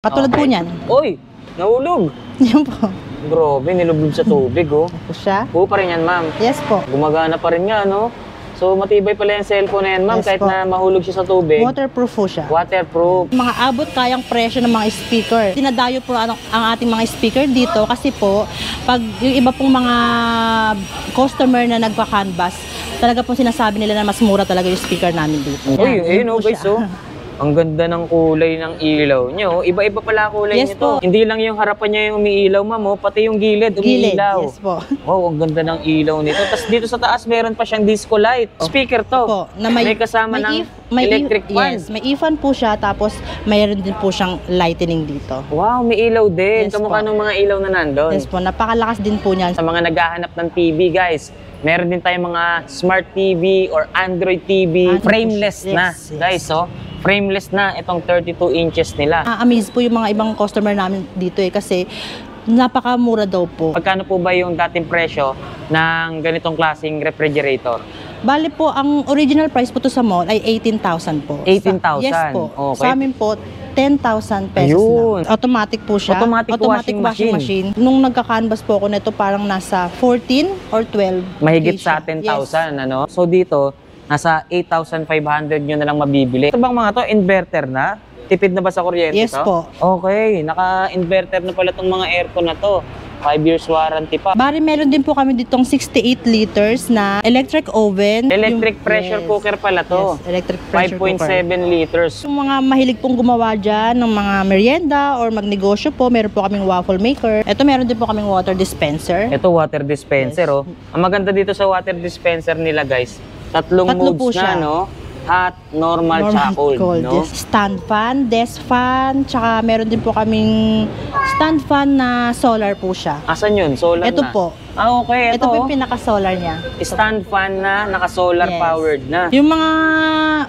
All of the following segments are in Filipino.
Katulad po niyan. Uy, nahulog. Yan po. Grabe, nilublob sa tubig, oh. Ito siya. Oo pa rin yan, ma'am. Yes po. Gumagana pa rin nga, no? So, matibay pala yung cellphone na yan, ma'am, Yes kahit po. na mahulog siya sa tubig. Waterproof po siya. Waterproof. Mga abot kayang presyo ng mga speaker. Dinadayo po ang ating mga speaker dito kasi po, pag yung iba pong mga customer na nagpa-canvas, talaga pong sinasabi nila na mas mura talaga yung speaker namin dito. Uy, Yan, ayun, po oh, guys, siya. oh. Ang ganda ng kulay ng ilaw niyo. Iba-iba pala kulay Yes nito. po. Hindi lang yung harapan niya yung umiilaw, ma'am, oh. Pati yung gilid, Gilid, umiilaw. yes po. Wow, ang ganda ng ilaw nito. Tapos dito sa taas, meron pa siyang disco light. Speaker to. Po, na may kasama ng electric fan. Yes, may e-fan po siya, tapos mayroon din po siyang lightning dito. Wow, may ilaw din. Yes Kamukha po. ng mga ilaw na nandun. Yes po, napakalakas din po niyan. Sa mga naghahanap ng TV, guys, meron din tayong mga smart TV or Android TV. Android Frameless yes, na, yes. guys, oh. Frameless na itong 32 inches nila. Amaze po yung mga ibang customer namin dito kasi napakamura daw po. Magkano po ba yung dating presyo ng ganitong klaseng refrigerator? Bale po, ang original price po to sa mall ay 18,000 po. 18,000? Yes po. Okay. Sa amin po, 10,000 pesos Ayun. lang. Automatic po siya. Automatic washing machine. Nung nagka-canvas po ako nito, parang nasa 14 or 12. Mahigit sa siya. 10,000, ano? So dito, nasa 8,500 nyo na lang mabibili. Ito bang mga to, inverter na? Tipid na ba sa kuryente Yes to? po. Okay, naka-inverter na pala itong mga aircon na to. 5 years warranty pa. Bari, meron din po kami ditong 68 liters na electric oven. Electric pressure Yes. cooker pala to. Yes, electric pressure cooker. 5.7 liters. Yung mga mahilig pong gumawa dyan ng mga merienda or magnegosyo po, meron po kaming waffle maker. Ito, meron din po kaming water dispenser. Ito, water dispenser, Yes. oh. Ang maganda dito sa water dispenser nila, guys, tatlong Tatlo po modes siya. na, no? Hot, normal, tsaka cold, no? Yes. Stand fan, desk fan, tsaka meron din po kaming stand fan na solar po siya. Asan yun? Solar Ito na? po. Ah, okay. Ito po yung pinaka-solar niya. Stand fan na, naka-solar Yes. powered na. Yung mga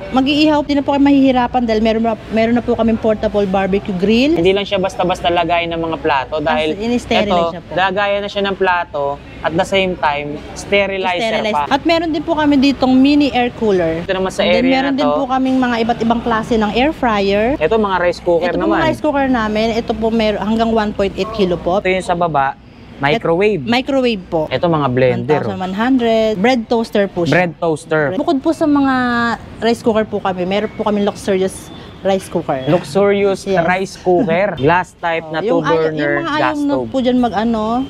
mag-iihaw, di na po kayo mahihirapan dahil meron na po kaming portable barbecue grill. Hindi lang siya basta-basta lagay ng mga plato dahil ini-sterilize ito, na po. lagayan na siya ng plato at the same time, sterilizer pa. At meron din po kami ditong mini air cooler. Ito naman sa And then area meron na din to, po kaming mga iba't ibang klase ng air fryer. ito mga rice cooker Ito po naman. mga rice cooker namin, ito po hanggang 1.8 kilo po. Ito yung sa baba, microwave. Microwave po. Ito mga blender. oh. 1,100. Bread toaster po siya. Bread toaster. Bukod po sa mga rice cooker po kami, meron po kami luxurious rice cooker. Luxurious Yes. rice cooker. Glass type na Yung 2-burner mga gas ayaw na stove. po dyan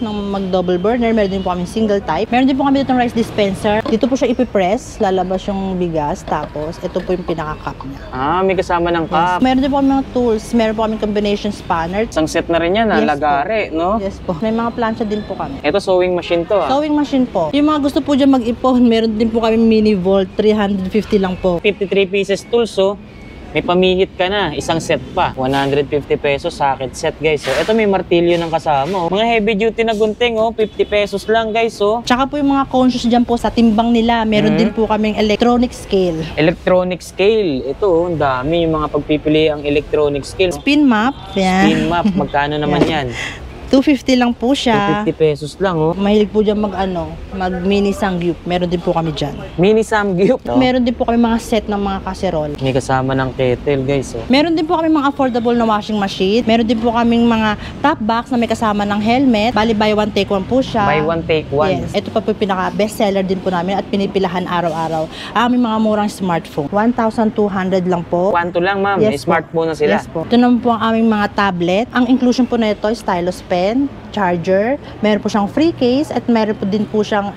mag-double burner, meron din po kami single type. Meron din po kami ditong rice dispenser. Dito po siya ipipress, lalabas yung bigas, tapos ito po yung pinaka-cup niya. Ah, may kasama ng Yes. cup. Meron din po kami mga tools, meron po kami combination spanner. Isang set na rin yan, Yes po. lagare, no? Yes po. May mga plancha din po kami. Ito sewing machine to, ah. Sewing machine po. Yung mga gusto po dyan mag-ipon, meron din po kami mini volt, 350 lang po. 53 pieces tools, oh. May pamihit ka na, isang set pa. 150 pesos socket set, guys. So, ito may martilyo ng kasama, oh. Mga heavy duty na gunting, oh. 50 pesos lang, guys, oh. Tsaka po yung mga conscious dyan po sa timbang nila, meron din po kaming electronic scale. Electronic scale. Ito, oh, ang dami yung mga pagpipili ang electronic scale. Spin map, yan. Spin map, magkano naman yan? 250 lang po siya. 250 pesos lang, oh. Mahilig po dyan mag mini sangyup. Meron din po kami dyan. Mini samgyup, no? Meron din po kami mga set ng mga kaserol. May kasama ng kettle, guys, oh. Meron din po kami mga affordable na washing machine. Meron din po kaming mga top box na may kasama ng helmet. Bali, buy one, take one po siya. Buy one, take one. Yes. Ito pa po yung pinaka-best seller din po namin at pinipilahan araw-araw. Aming mga murang smartphone. 1,200 lang po. Kwanto lang, ma'am. May Yes po. smartphone na sila. Yes po. Ito naman po ang aming mga tablet. Ang inclusion po na ito, stylus pen, charger, meron po siyang free case at meron po din po siyang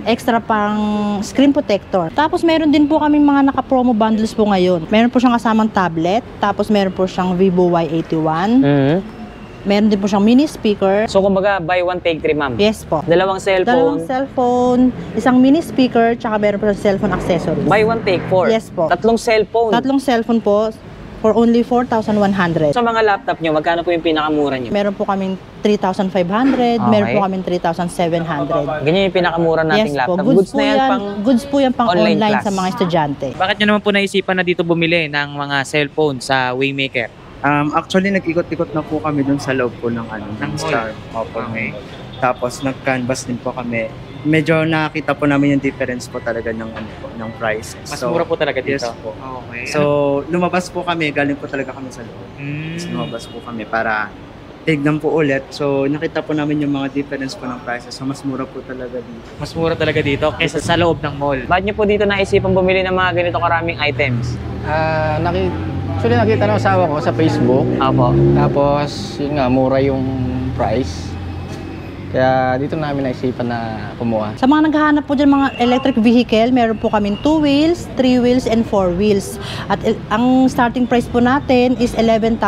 extra pang screen protector. Tapos meron din po kaming mga naka-promo bundles po ngayon. Meron po siyang kasamang tablet, tapos meron po siyang Vivo Y81. Mhm. Meron din po siyang mini speaker. So, kumbaga, buy one, take three, ma'am. Yes po. Dalawang Dalawang cellphone. cellphone, isang mini speaker, tsaka meron po siyang cellphone accessories. Buy one, take four. Yes po. Tatlong cellphone. Tatlong cellphone po for only 4,100. Sa mga laptop nyo, magkano po yung pinakamura nyo? Meron po kaming 3,500, meron Okay. po kaming 3,700. Ganyan yung pinakamura nating Yes po, laptop. goods po yan, pang goods po yan pang online online class. sa mga estudyante. Bakit nyo naman po naisipan na dito bumili ng mga cellphone sa Waymaker? Actually, nag-ikot-ikot na po kami dun sa loob po ng Ng mall. Star. Opo. Okay. Tapos nag-canvas din po kami. Medyo nakita po namin yung difference po talaga ng ng prices. Mas mura po talaga dito. Yes po. Okay. So, lumabas po kami, galing po talaga kami sa loob. So, lumabas po kami para tignan po ulit. So, nakita po namin yung mga difference po ng prices. So, mas mura po talaga dito. Mas mura talaga dito kaysa sa loob ng mall. Bakit nyo po dito naisipan bumili ng mga ganito karaming items? Actually, nakita ng asawa ko sa Facebook. Apo. Tapos, yun nga, mura yung price. Kaya dito namin naisipan na kumuha. Sa mga naghahanap po dyan mga electric vehicle, meron po kaming 2 wheels, 3 wheels, and 4 wheels. At ang starting price po natin is 11,500.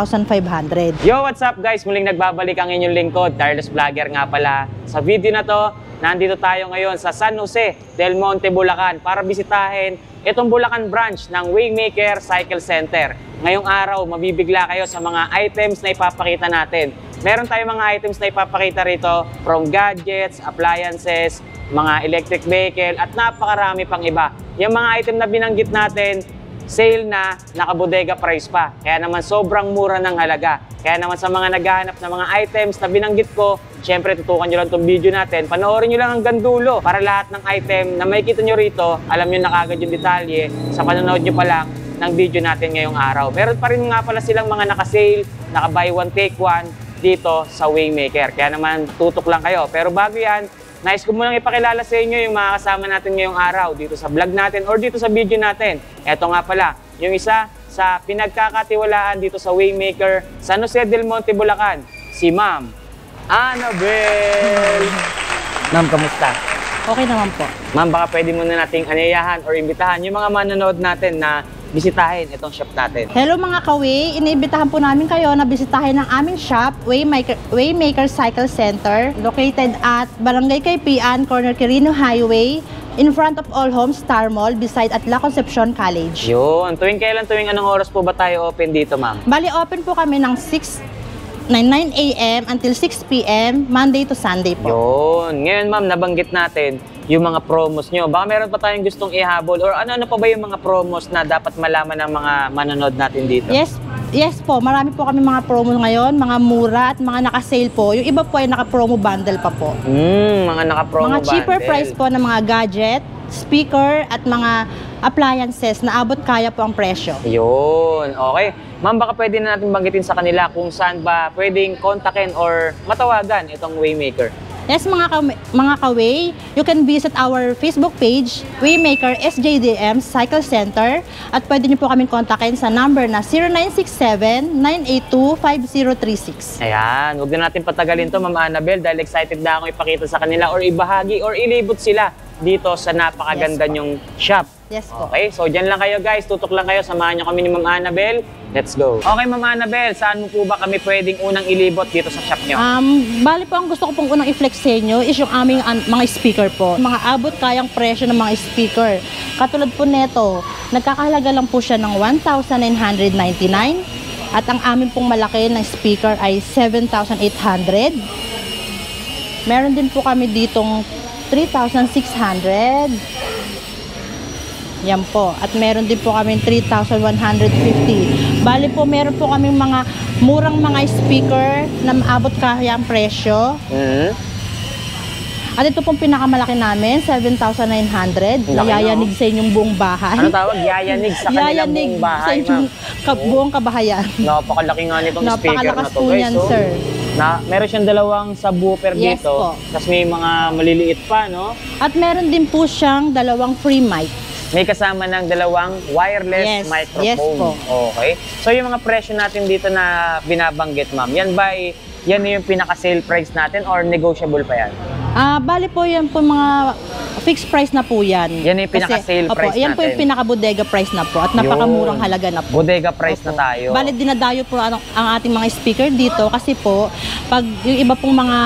Yo, what's up guys? Muling nagbabalik ang inyong lingkod, Carlos Vlogger nga pala. Sa video na to, nandito tayo ngayon sa San Jose del Monte, Bulacan para bisitahin itong Bulacan branch ng Waymaker Cycle Center. Ngayong araw, mabibigla kayo sa mga items na ipapakita natin. Meron tayong mga items na ipapakita rito from gadgets, appliances, mga electric vehicle at napakarami pang iba. Yung mga item na binanggit natin, sale na, nakabodega price pa. Kaya naman sobrang mura ng halaga. Kaya naman sa mga naghahanap ng mga items na binanggit ko, syempre tutukan nyo lang itong video natin. Panoorin nyo lang hanggang dulo para lahat ng item na makikita nyo rito, alam nyo na kagad yung detalye sa panonood nyo pa lang ng video natin ngayong araw. Meron pa rin nga pala silang mga naka-sale, naka-buy one take one dito sa Waymaker. Kaya naman tutok lang kayo. Pero bago yan, nais ko munang ipakilala sa inyo yung mga kasama natin ngayong araw dito sa vlog natin or dito sa video natin. Eto nga pala, yung isa sa pinagkakatiwalaan dito sa Waymaker, San Jose del Monte, Bulacan, si Ma'am Annabel. Ma'am, kamusta? Okay naman po. Ma'am, baka pwede muna nating anyayahan or imbitahan yung mga manonood natin na bisitahin itong shop natin. Hello mga kawi, iniimbitahan po namin kayo na bisitahin ang aming shop, Waymaker Cycle Center, located at Barangay Kaypian, Corner Quirino Highway, in front of All Homes Star Mall, beside at La Concepcion College. Yun, tuwing anong oras po ba tayo open dito, ma'am? Bali, open po kami ng 9 a.m. until 6 p.m. Monday to Sunday po. Yun. Ngayon, ma'am, nabanggit natin yung mga promos nyo. Baka meron pa tayong gustong ihabol or ano-ano pa ba yung mga promos na dapat malaman ng mga manonood natin dito? Yes po, marami po kami mga promo ngayon, mga mura at mga naka-sale po. Yung iba po ay naka-promo bundle pa po. Mga naka-promo Mga cheaper bundle. price po ng mga gadget, speaker at mga appliances na abot kaya po ang presyo. Yun, okay. Ma'am, baka pwede na natin banggitin sa kanila kung saan ba pwedeng kontakin or matawagan itong Waymaker. Yes, mga ka-way, you can visit our Facebook page, Waymaker SJDM Cycle Center, at pwede niyo po kaming kontakin sa number na 0967-982-5036. Ayan, huwag na natin patagalin to, Ma'am Annabel, dahil excited na akong ipakita sa kanila or ibahagi or ilibot sila dito sa napakaganda nyong shop. Yes po. Okay, so dyan lang kayo guys, tutok lang kayo, samahan nyo kami ni Ma'am Annabel. Let's go. Okay, Ma'am Annabel, saan mo po ba kami pwedeng unang ilibot dito sa shop nyo? Bali po, ang gusto ko pong unang i-flex sa inyo is yung aming mga speaker po. Mga abot kayang presyo ng mga speaker. Katulad po neto, nagkakahalaga lang po siya ng 1,999 at ang amin pong malaki ng speaker ay 7,800. Meron din po kami ditong 3,600. Yan po. At meron din po kami 3,150. Bali po, meron po kami mga murang mga speaker na maabot kaya ang presyo. At ito pong pinakamalaki namin, 7,900. Yayanig sa inyong buong bahay. Ano tawag? Yayanig sa kanilang buong bahay, sa inyong buong kabahayan. Napakalaki nga nitong speaker na Napakalakas to po guys. yan, So, sir. meron siyang dalawang subwoofer Yes dito. po. Tapos may mga maliliit pa, no? At meron din po siyang dalawang free mic. May kasama ng dalawang wireless Yes, microphone. yes po. Okay. So yung mga presyo natin dito na binabanggit, ma'am, yan ba yan yung pinaka-sale price natin or negotiable pa yan? Bali po yan po mga fixed price na po yan. Yan yung pinaka-sale price yan po yung natin. pinaka-bodega price na po at napakamurang Yun. halaga na po. Bodega price na tayo. Bali dinadayo po ang ating mga speaker dito kasi po pag yung iba pong mga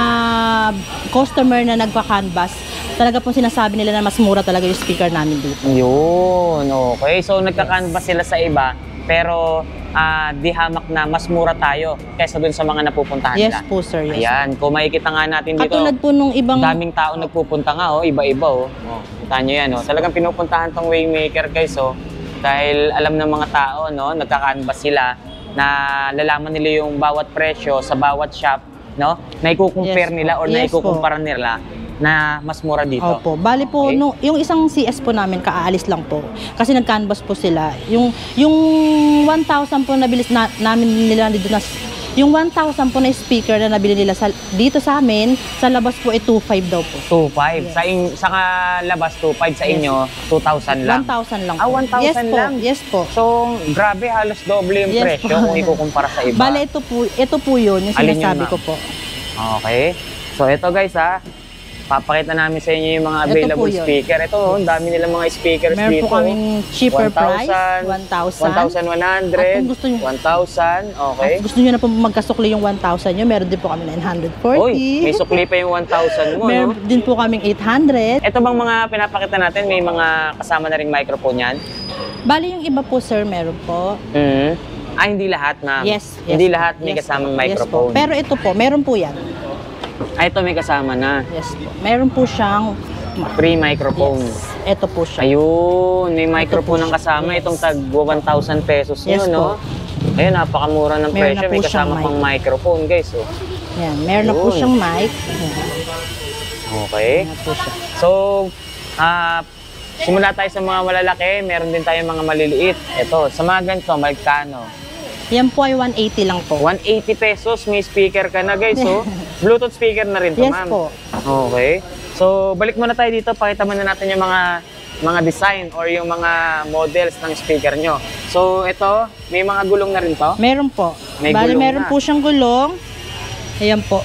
customer na nagpa-canvas, talaga pong sinasabi nila na mas mura talaga yung speaker namin dito. Yun, okay. So nagka-canvas sila sa iba, pero di hamak na mas mura tayo kaysa dun sa mga napupuntahan Yes nila. po, sir. Yes. Ayan, kung makikita nga natin dito, Katulad po nung ibang daming tao nagpupunta nga, iba-iba, Kita nyo yan, Talagang pinupuntahan tong Waymaker, guys, Dahil alam ng mga tao, nagka-canvas sila na lalaman nila yung bawat presyo sa bawat shop no? Na i-compare Yes nila po. or na Yes po. ikukumpara nila na mas mura dito. Opo. Bali po, Okay. yung isang CS po namin, kaaalis lang po. Kasi nag-canvas po sila. Yung 1,000 po nabilis namin nila dito na, yung 1,000 po na speaker na nabili nila dito sa amin, sa labas po ay 2,500 daw po. 2,500. Sa labas, 2,500. Sa Yes. inyo, 2,000 lang. 1,000 lang Ah, po. 1,000 yes po, lang? Yes po. So, grabe, halos doble yung Yes presyo po. kung ikukumpara sa iba. Bale, ito po yun, yung Alin yun, sinasabi ma'am? ko po. Okay. So, ito guys papakita namin sa inyo yung mga Ito po available yun. speaker. Ito, ang dami nilang mga speakers Meron dito. po kaming cheaper 1,000, price, 1,000. 1,100, At kung gusto nyo, 1,000, okay. At gusto nyo na po magkasukli yung 1,000 nyo, meron din po kami 940. Uy, may sukli pa yung 1,000 mo, Meron no? din po kaming 800. Ito bang mga pinapakita natin, may mga kasama na ring microphone yan? Bali yung iba po sir, meron po. Hindi lahat, ma'am. Yes. Hindi lahat may yes kasamang po. Yes microphone. po. Pero ito po, meron po yan. Ito may kasama na. Yes po. Meron po siyang Free microphone. Yes. Ito po siya. Ayun, may microphone Ito po ng kasama. siya. Itong tag 1,000 pesos Yes nyo, no? Ayun, napakamura ng Meron presyo. na po May siyang kasama mic. pang microphone, guys. Oh. Yan, meron na po Ayun. siyang mic. Yan, Okay. yan na po siya. So, simula tayo sa mga malalaki. Meron din tayong mga maliliit. Ito, sa mga ganito, magkano? Yan po ay 180 lang po. 180 pesos, may speaker ka na, guys. Oh. Bluetooth speaker na rin to, Yes ma'am. po. Okay. So, balik muna tayo dito. Pakita muna natin yung mga design or yung mga models ng speaker nyo. So, ito, may mga gulong na rin to. Meron po. May Bali, gulong meron na. po siyang gulong. Ayan po.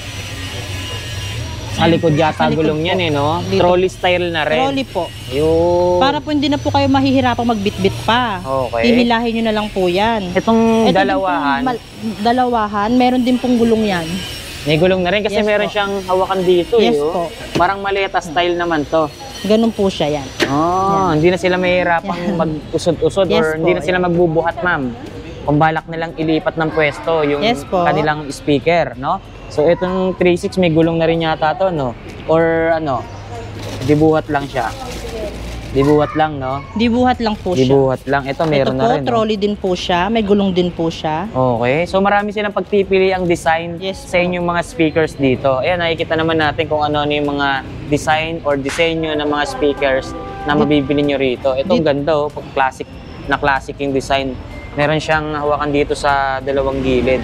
Sa likod yata Sa likod gulong po. yan, no? Dito. Trolley style na rin. Trolley po. Yung... Para po hindi na po kayo mahihirapang magbitbit pa. Okay. Hihilahin nyo na lang po yan. Itong Ito din dalawahan, pong dalawahan, meron din pong gulong yan. may gulong na rin kasi Yes meron po. siyang hawakan dito. Yes oh. po. Parang maleta style naman to. Ganun po siya yan. Oh, hindi na sila mahihirapang Yan. mag-usod-usod Yes or po, hindi na sila yan. magbubuhat, ma'am. Kung balak nilang ilipat ng pwesto yung Yes po. kanilang speaker, no? So, itong 3.6 may gulong na rin yata to, no? Or ano, dibuhat lang siya. Dibuhat lang, no? Dibuhat lang po siya. Dibuhat lang. Ito, Ito meron po, na rin, no? trolley din po siya. May gulong din po siya. Okay. So, marami silang pagpipili ang design Yes sa po. inyong mga speakers dito. Ayan, nakikita naman natin kung ano yung mga design or disenyo ng mga speakers na mabibili nyo rito. Itong ganda, oh. Pag classic yung design. Meron siyang hawakan dito sa dalawang gilid.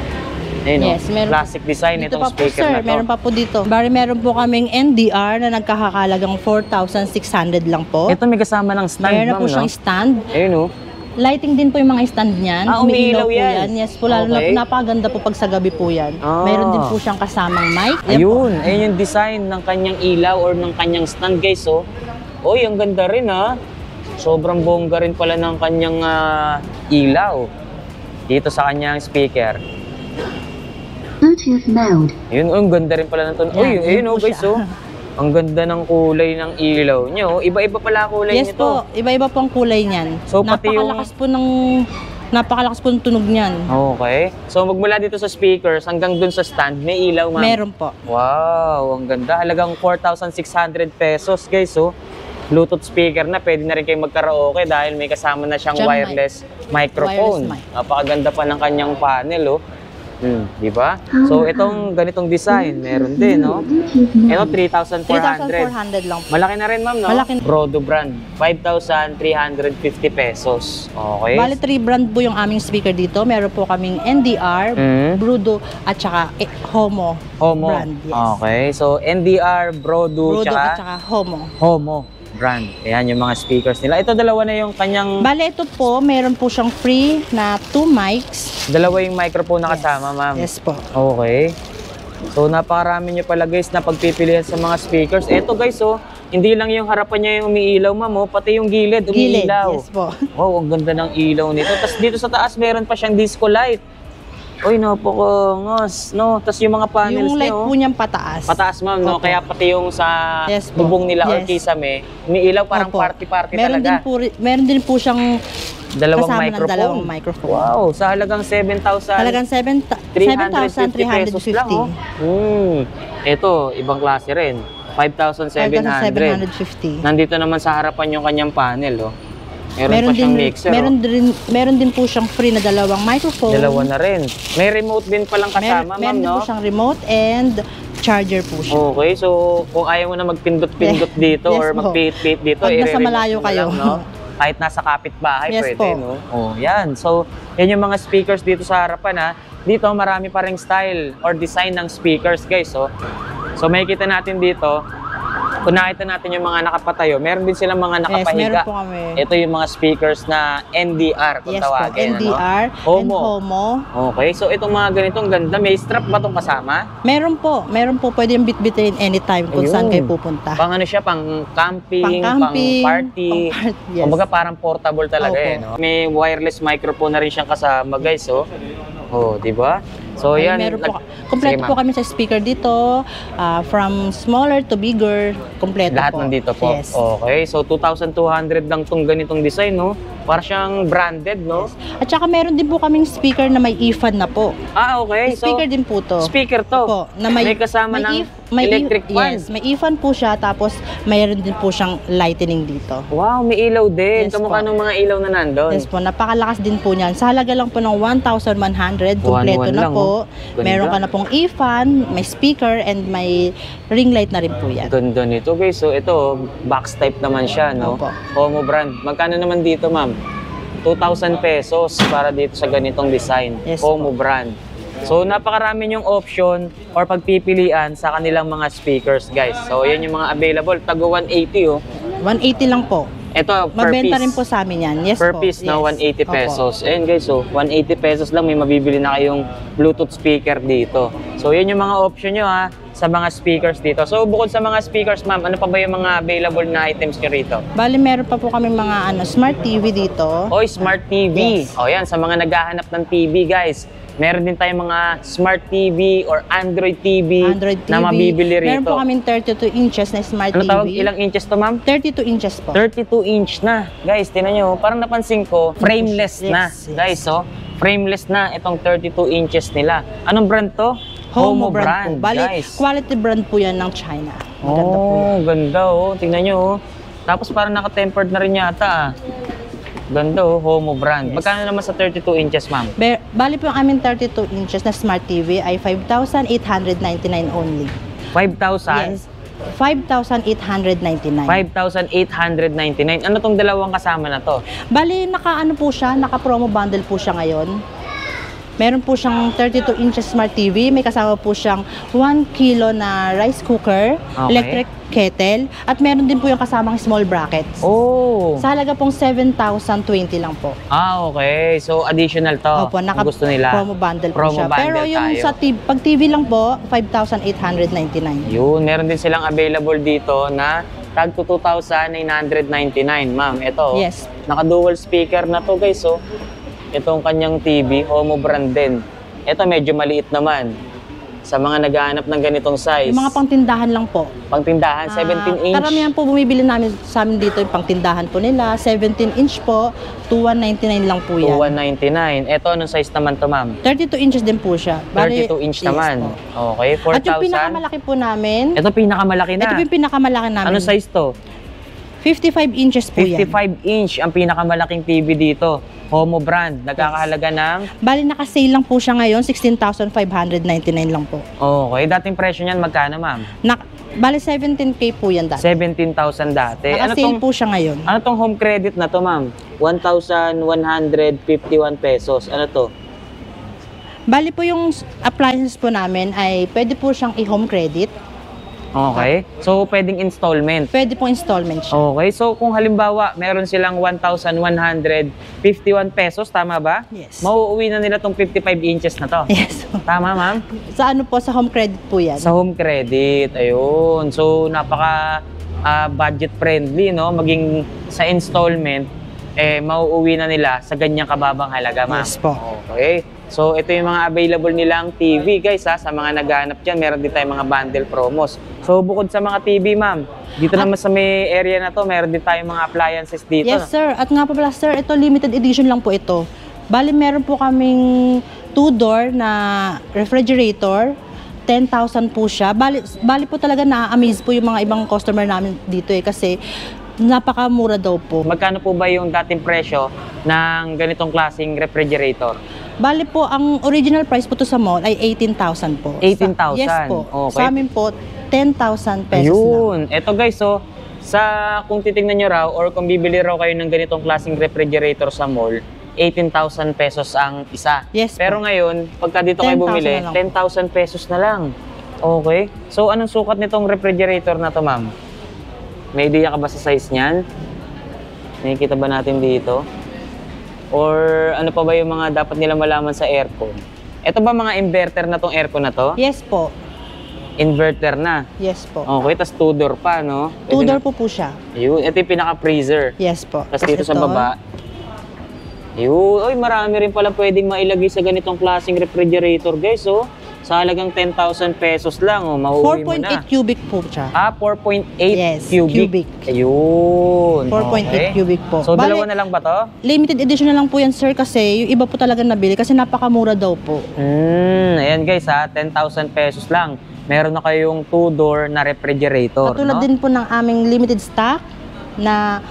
Ayun, Yes, oh. meron Classic design Dito itong pa po speaker sir, na to. meron pa po dito. Bari meron po kaming NDR na nagkakakalagang 4,600 lang po. Ito may kasama ng stand, Meron na ma'am, po no? siyang stand. Ayun, oh. Lighting din po yung mga stand niyan. Ah, umiilaw po yan. Yes po, lalo Okay. na napakaganda po pag sa gabi po yan. Ah. Meron din po siyang kasamang mic. Yan po. Ayun, ayun yung design ng kanyang ilaw or ng kanyang stand, guys, oh. Oy, ang ganda rin, ha. Sobrang bongga rin pala ng kanyang ilaw dito sa kanyang speaker. Bluetooth mode. Yun, ang ganda rin pala ng ton. Uy, Yan, ayun, yun oh, po guys, siya. oh. Ang ganda ng kulay ng ilaw niyo. Iba-iba pala kulay Yes nito. po, iba-iba po ang kulay niyan. So, pati yung- Napakalakas po ng tunog niyan. Okay. So, magmula dito sa speakers hanggang dun sa stand, may ilaw, ma'am. Meron po. Wow, ang ganda. Halagang 4,600 pesos, guys, oh. Bluetooth speaker na, pwede na rin kayo magkaraoke dahil may kasama na siyang Siyang wireless microphone. Wireless mic. Napakaganda pa ng kanyang panel, oh. Di ba? So, itong ganitong design, meron din, no? Ito, 3,400. 3,400 lang po. Malaki na rin, ma'am, no? Malaki. Brodo brand, 5,350 pesos. Okay? Bali, 3 brand po yung aming speaker dito. Meron po kaming NDR, Mm. at saka Homo. Homo. Brand, yes. Okay. So, NDR, Brodo, Brodo tsaka at saka Homo. Homo brand. Ayan yung mga speakers nila. Ito, dalawa na yung kanyang... Bali, ito po, meron po siyang free na 2 mics. Dalawa yung microphone na Yes. kasama, ma'am. Yes po. Okay. So, napakarami nyo pala, guys, na pagpipilian sa mga speakers. Ito, guys, oh, hindi lang yung harapan niya yung umiilaw, ma'am, oh, pati yung gilid, Gilid, umiilaw. yes po. Wow, ang ganda ng ilaw nito. Tapos dito sa taas, meron pa siyang disco light. Uy, napakangos, no? Tapos yung mga panels Yung light niyo, po niyang pataas. pataas, ma'am, no? Opo. Kaya pati yung sa Yes po. bubong nila or Yes. kisame, umiilaw parang Opo. party-party meron talaga. Meron din po siyang Dalawang kasama ng microphone. dalawang microphone. Wow, sa halagang 7,000. Talagang 350 pesos lang, oh. 7,350. Ito, ibang klase rin. 5,700. 5,750. Nandito naman sa harapan yung kanyang panel, oh. Meron pa siyang mixer. Meron din po siyang free na dalawang microphone. Dalawa na rin. May remote din palang kasama, ma'am, meron din no? po siyang remote and charger po siya. Okay, so kung ayaw mo na magpindot-pindot dito Yes or po. magpihit-pihit dito, Pag nasa i-remote malayo mo kayo. lang, no? Kahit nasa kapitbahay, Yes pwede, po. no? Oh, yan. So, yan yung mga speakers dito sa harapan, ha? Dito, marami pa ring style or design ng speakers, guys, oh. So, makikita natin dito, kung nakita natin yung mga nakapatayo, meron din silang mga Yes, nakapahiga. meron po kami. Ito yung mga speakers na NDR, kung Yes po, tawagin. NDR ano? Homo. and Homo. Okay, so itong mga ganitong ganda, may strap ba itong kasama? Meron po, pwede yung bitbitin anytime kung saan Ayun. kayo pupunta. Pang ano siya, pang camping, Pang-camping, pang party. pang-party, yes. Kumbaga parang portable talaga Opo. eh, no? May wireless microphone na rin siyang kasama, guys, oh. Oh, di ba? So Ay, yan, meron po, Sige, kompleto po ma'am. kami sa speaker dito, from smaller to bigger, kompleto Lahat po. nandito po. Yes. Okay, so 2,200 lang tong ganitong design, no? Para siyang branded, no? At saka meron din po kaming speaker na may e-fan na po. Ah, okay. Speaker So, din po to. speaker to. Opo, na may kasama ng electric fan. Yes, may e-fan po siya, tapos mayroon din po siyang lightning dito. Wow, may ilaw din. Yes Kamukha po. ng mga ilaw na nandun. Yes po, napakalakas din po niyan. Sa halaga lang po ng 1,100, kompleto 1,100 na lang, po. oh. Ganda. Meron ka na pong e-fan, may speaker, and may ring light na rin po yan. Ganda nito, guys. So, ito, box type naman siya, no? Opo. Homo brand. Magkano naman dito, ma'am? 2,000 pesos para dito sa ganitong design. Yes Homo brand. So, napakarami yung option or pagpipilian sa kanilang mga speakers, guys. So, yan yung mga available. Tago 180, oh. 180 lang po. Ito, per Mabenta piece. rin po sa amin yan. Yes Per po. piece na Yes. 180 Opo. pesos. Ayun guys, so 180 pesos lang may mabibili na kayong Bluetooth speaker dito. So yun yung mga option nyo ha sa mga speakers dito. So bukod sa mga speakers ma'am, ano pa ba yung mga available na items nyo rito? Bali, meron pa po kami mga smart TV dito. Oy, Smart TV. Yes. O yan, sa mga naghahanap ng TV guys. Meron din tayong mga Smart TV or Android TV, Android TV. na mabibili rito. Meron po kaming 32 inches na smart Ano TV. tawag? Ilang inches to ma'am? 32 inches po. 32 inch na. Guys, tinan nyo, parang napansin ko, frameless na. Yes, yes. Guys, so, frameless na itong 32 inches nila. Anong brand to? Homo brand po. Bali, guys. quality brand po yan ng China. Maganda po yan. Ganda oh. Tingnan nyo oh. Tapos parang naka-tempered na rin yata ah. Ganda oh, Homo brand. Yes. Magkano naman sa 32 inches, ma'am? Bali po yung aming 32 inches na smart TV ay 5,899 only. 5,000? Yes. 5,899. 5,899. Ano tong dalawang kasama na to? Bali, naka-ano po siya, naka-promo bundle po siya ngayon. Meron po siyang 32 inches smart TV, may kasama po siyang 1 kilo na rice cooker, Okay. electric kettle, at meron din po yung kasamang small brackets. Oh. Sa halaga pong 7,020 lang po. Ah, okay. So, additional to. Opo, Kung gusto nila. promo bundle po Promo siya. bundle Pero yung tayo. sa pag TV lang po, 5,899. Yun, meron din silang available dito na tag to 2,999, ma'am. Ito, Yes. naka-dual speaker na to, guys. So, itong kanyang TV, Homo brand din. Ito, medyo maliit naman. Sa mga naghahanap ng ganitong size. Yung mga pangtindahan lang po. Pangtindahan, 17 inch. Karamihan po bumibili namin sa amin dito yung pangtindahan po nila. 17 inch po, 2,199 lang po yan. 2,199. Ito, anong size naman to, ma'am? 32 inches din po siya. 32 inch yes naman. po. Okay, 4,000. At yung pinakamalaki po namin, Ito, pinakamalaki na. ito po yung pinakamalaki namin. Anong size to? 55 inches po yan. 55 inch ang pinakamalaking TV dito. Homo brand. Nagkakahalaga ng... Bali, naka-sale lang po siya ngayon, 16,599 lang po. Okay, dating presyo niyan magkano, ma'am? Bali, 17K po yan dati. 17,000 dati. Naka-sale po siya ngayon. Ano tong home credit na to, ma'am? 1,151 pesos. Ano to? Bali po yung appliances po namin ay pwede po siyang i-home credit. Okay. So, pwedeng installment. Pwede po installment siya. Okay. So, kung halimbawa, meron silang 1,151 pesos, tama ba? Yes. Mauuwi na nila tong 55 inches na to. Yes. Tama, ma'am? Sa ano po, sa home credit po yan. Sa home credit, ayun. So, napaka budget friendly, no? Maging sa installment, mauuwi na nila sa ganyang kababang halaga, ma'am. Yes po. Okay. So, ito yung mga available nilang TV, guys, ha. Sa mga naghahanap dyan, meron din tayong mga bundle promos. So, bukod sa mga TV, ma'am, dito naman sa may area na to, meron din tayong mga appliances dito. Yes, sir. At nga po pala, sir, ito limited edition lang po ito. Bali, meron po kaming 2-door na refrigerator. 10,000 po siya. Bali po talaga na-amaze po yung mga ibang customer namin dito kasi Napakamura daw po. Magkano po ba yung dating presyo ng ganitong klaseng refrigerator? Bali po, ang original price po to sa mall ay 18,000 po. 18,000? Yes po. Okay. Sa amin po, 10,000 pesos lang. Ayun. Eto guys, so, kung titingnan nyo raw or kung bibili raw kayo ng ganitong klaseng refrigerator sa mall, 18,000 pesos ang isa. Yes Pero po. ngayon, pagka dito kayo 10,000 bumili, na lang. 10,000 pesos na lang. Okay. So, anong sukat nitong refrigerator na to, ma'am? May idea ka ba sa size niyan? Nakikita ba natin dito? Or ano pa ba yung mga dapat nila malaman sa aircon? Ito ba mga inverter na tong aircon na to? Yes po. Inverter na. Yes po. Okay, tas two-door pa, no? Pwede Two-door na- po siya. Yun, ito yung pinaka-freezer. Yes po. Tapos dito sa baba. Yun, oy, marami rin pala pwedeng mailagay sa ganitong klaseng refrigerator, guys, oh. Sa halagang 10,000 pesos lang, oh, mauuwi mo na. 4.8 cubic po siya. 4.8 Yes, cubic. cubic. Ayun. 4.8 okay. cubic po. So, Bale, dalawa na lang ba to? limited edition na lang po yan, sir, kasi yung iba po talaga nabili kasi napakamura daw po. Ayan guys, 10,000 pesos lang. Meron na kayong two-door na refrigerator, Katulad no? din po ng aming limited stock na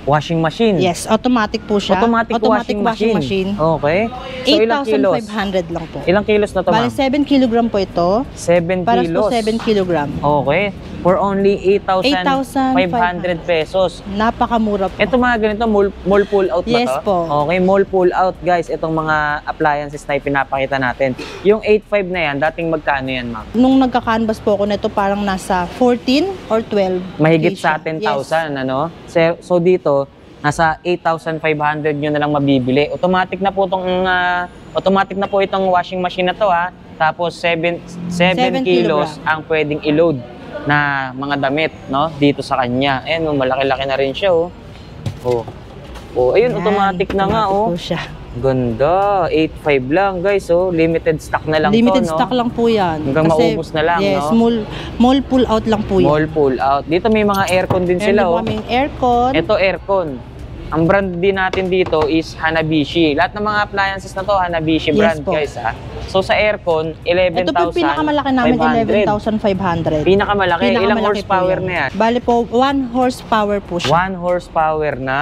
Washing machine. yes, automatic po siya. Automatic washing machine. Okay. So, ilang kilos? 8,500 lang po. Ilang kilos na to, Bali, ma'am? 7 kilogram po ito. 7 Para kilos. po 7 kilogram. Okay. For only 8,500 8,500 pesos. Napakamura po. Ito mga ganito, mall pull out ba Yes to? po. Okay, mall pull out guys. Itong mga appliances na ipinapakita natin. Yung 8,500 na yan, dating magkano yan, ma'am? Nung nagka-canvas po ako nito, parang nasa 14 or 12. Mahigit sa siya. 10,000, ano? So dito, nasa 8,500 nyo na lang mabibili. Automatic na po itong washing machine na to, ha. Tapos 7 7 kilos ang pwedeng i-load na mga damit, no, dito sa kanya. Ayan, oh, malaki-laki na rin siya, oh. Oh, ayun, Yan, automatic na nga, automatic oh. po siya. Ganda, 8,500 lang, guys, oh. Limited stock na lang Limited to, no? stock lang po yan. Hanggang maubos na lang, yes, no? mall pull out lang po yan. Mall pull out. Dito may mga aircon din Meron sila, din po oh. kaming aircon. Ito aircon. Ang brand din natin dito is Hanabishi. Lahat ng mga appliances na to, Hanabishi Yes brand, po. guys, ha. So sa aircon, 11,500. Ito po yung pinakamalaki namin, 11,500. Pinakamalaki. Ilang Pinakamalaki po horsepower yan. na yan? Bali po, 1 horsepower po siya. 1 horsepower na.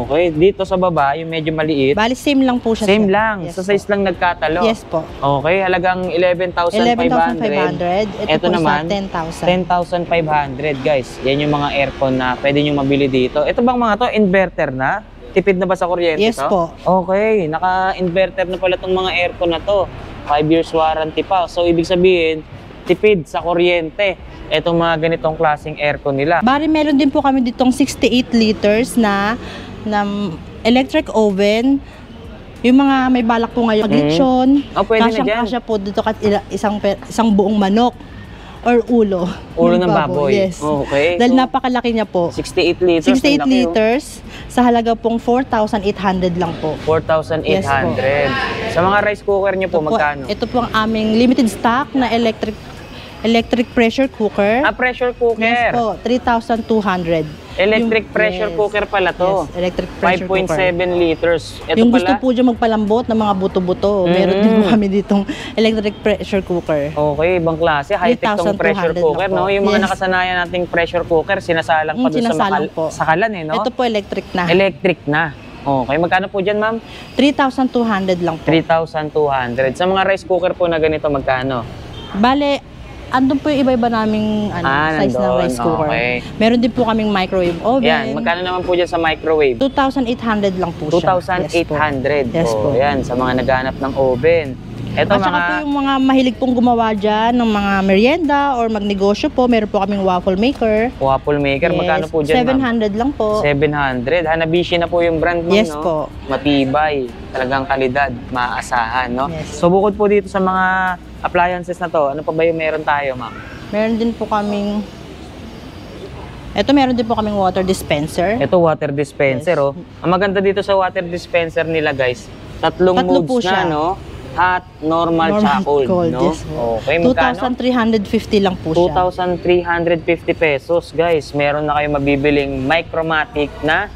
Okay. Dito sa baba, yung medyo maliit. Bali, same lang po siya. Same sir. lang. Yes Sa po. size lang nagkatalo. Yes po. Okay. Halagang 11,500. 11,500. Ito Ito po naman, sa 10,000. 10,500, guys. Yan yung mga aircon na pwede nyo mabili dito. Ito bang mga to, inverter na? Tipid na ba sa kuryente Yes to? po. Okay, naka-inverter na pala itong mga aircon na to. 5 years warranty pa. So, ibig sabihin, tipid sa kuryente. Itong mga ganitong klaseng aircon nila. Bali, meron din po kami ditong 68 liters na electric oven. Yung mga may balak po ngayon mag-lechon. Oh, pwede na dyan. Kasya po dito kahit isang buong manok or ulo. Ulo ng baboy. Yes. Okay. Dahil So, napakalaki niya po. 68 liters. 68 ang laki, oh. liters sa halaga pong 4,800 lang po. 4,800. Yes po. Sa mga rice cooker nyo po, magkano? Ito po ang aming limited stock na electric pressure cooker. Pressure cooker. Yes po, 3,200. Electric pressure yes. cooker pala to. Yes, electric pressure 5.7 cooker. liters. Ito Yung gusto pala. po dyan magpalambot ng mga buto-buto, meron din po kami ditong electric pressure cooker. Okay, ibang klase. High-tech tong 3,200 pressure cooker, lang po. no? Yung mga Yes. nakasanayan nating pressure cooker, sinasalang pa doon Sinasalang po. sa kalan, eh, no? Ito po electric na. Electric na. Okay, magkano po dyan, ma'am? 3,200 lang po. 3,200. Sa mga rice cooker po na ganito, magkano? Bale, andun po yung iba-iba naming size ng nandun. rice cooker. Okay. Meron din po kaming microwave oven. Yan, magkano naman po dyan sa microwave? 2,800 lang po siya. 2,800. Yes po. Yan, sa mga naghanap ng oven. Ito At saka po yung mga mahilig pong gumawa dyan ng mga merienda or magnegosyo po, meron po kaming waffle maker. waffle maker, Yes, magkano po dyan, ma'am? 700 lang po. 700. Hanabishi na po yung brand mo, Yes no? po. Matibay. Talagang kalidad. Maaasahan, no? Yes. So, bukod po dito sa mga appliances na to, ano pa ba yung meron tayo, ma'am? Meron din po kaming meron din po kaming water dispenser. Ito, water dispenser, Yes. oh. Ang maganda dito sa water dispenser nila, guys, tatlong Tatlo po modes siya. na, no? Hot, normal, tsaka cold, no? yes po. Okay, magkano? 2,350 lang po siya. 2,350 pesos, guys. Meron na kayo mabibiling Micromatic na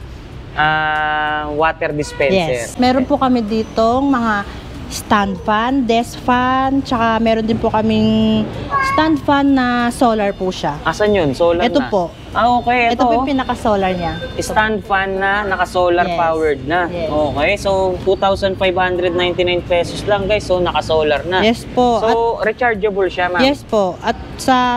water dispenser. Yes. Meron po kami ditong mga stand fan, desk fan, tsaka meron din po kaming stand fan na solar po siya. Asan yun? Solar Ito na? po. Ah, okay. Ito po Ito, yung pinaka-solar niya. stand fan na naka-solar Yes. powered na. Yes. Okay, so 2,599 pesos lang guys. So naka-solar na. Yes po. So rechargeable siya, ma'am. Yes po. At sa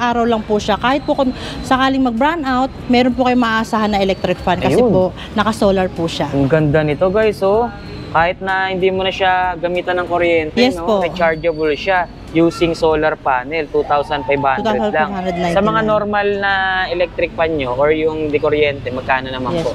araw lang po siya. Kahit po kung sakaling mag-brown out, meron po kayong maaasahan na electric fan kasi Ayun. po naka-solar po siya. Ang ganda nito guys, oh. Kahit na hindi mo na siya gamitan ng kuryente, Yes no? po. Rechargeable siya using solar panel, 2,500 lang. 2,599. Sa mga normal na electric fan nyo or yung di kuryente, magkano naman Yes. po?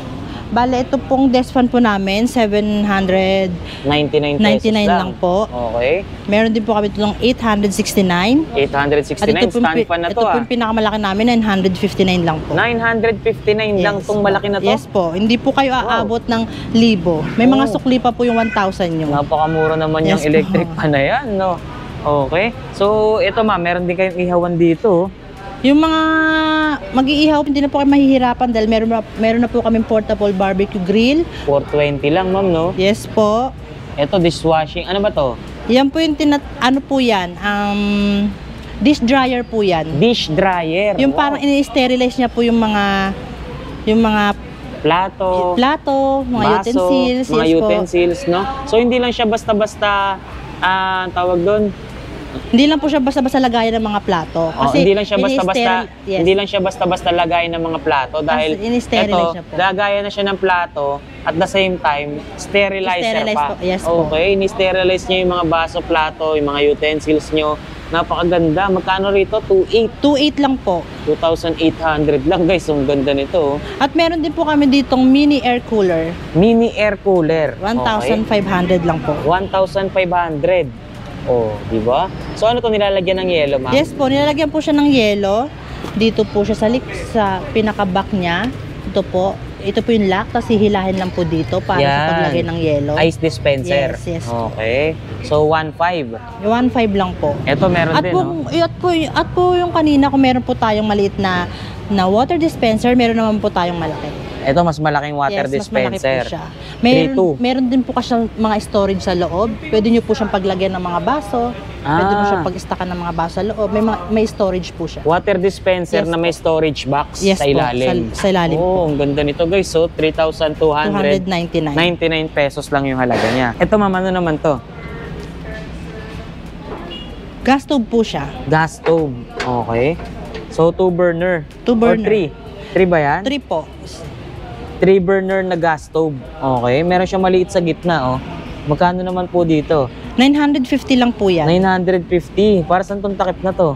Bale, ito pong desk fan po namin, 799 99 pesos lang. po. Okay. Meron din po kami itong 869. 869 stand fan na to, ito po yung pinakamalaki namin, 959 lang po. 959 lang Yes. tong malaki na to? Yes po. Hindi po kayo aabot ng 1,000. May mga Oh. sukli pa po yung 1,000 nyo. Napakamura naman Yes yung electric po. fan na yan, no? Okay. So, ito ma'am, meron din kayong ihawan dito. Yung mga mag-iihaw, hindi na po kayo mahihirapan dahil meron na po kaming portable barbecue grill. 420 lang, ma'am, no? Yes po. Ito, dishwashing. Ano ba to? Yan po yung ano po yan, dish dryer po yan. Dish dryer. Yung Wow. parang ini-sterilize niya po yung mga Plato, plato, mga baso, utensils. mga Yes po. utensils, no? So, hindi lang siya basta-basta, tawag doon, Hindi lang po siya basta-basta lagayan ng mga plato. hindi lang siya basta-basta, yes. hindi lang siya basta-basta lagay ng mga plato dahil ini-sterilize ito, niya po. lagayan na siya ng plato at the same time, sterilizer Sterilize pa. po, yes po. Okay, ni-sterilize niya yung mga baso, plato, yung mga utensils nyo. Napakaganda. Magkano rito? 2,800. 2,800 lang po. 2,800 lang guys. Ang ganda nito. At meron din po kami ditong mini air cooler. Mini air cooler. 1,500 lang po. 1,500. Oh, di ba? So ano to, nilalagyan ng yelo, ma'am? Yes po, nilalagyan po siya ng yelo. Dito po siya sa pinaka-back niya. Ito po yung lock, tapos hihilahin lang po dito para Yan. sa paglagay ng yelo. Ice dispenser. Yes. Okay. So 1,500. 1,500 lang po. Ito meron At din, po, no? at po yung kanina, kung meron po tayong maliit na water dispenser, meron naman po tayong malaki. Ito mas malaking water Yes, mas malaki dispenser. po siya. 3.2. Meron din po kasi mga storage sa loob. Pwede nyo po siyang paglagyan ng mga baso. Pwede mo siyang pag-stackan ng mga baso sa loob. May storage po siya. Water dispenser Yes na may storage box Yes sa po, ilalim. sa ilalim Oh, ang ganda nito guys. So 3,299 299. pesos lang yung halaga niya. Ito ma'am, ano naman to? Gas stove po siya. Gas stove. Okay. So 2 burner. 2 burner. Or 3. 3 ba yan? 3 po. 3 burner na gas stove. Okay. Meron siyang maliit sa gitna, oh. Magkano naman po dito? 950 lang po yan. 950. Para saan tong takip na to?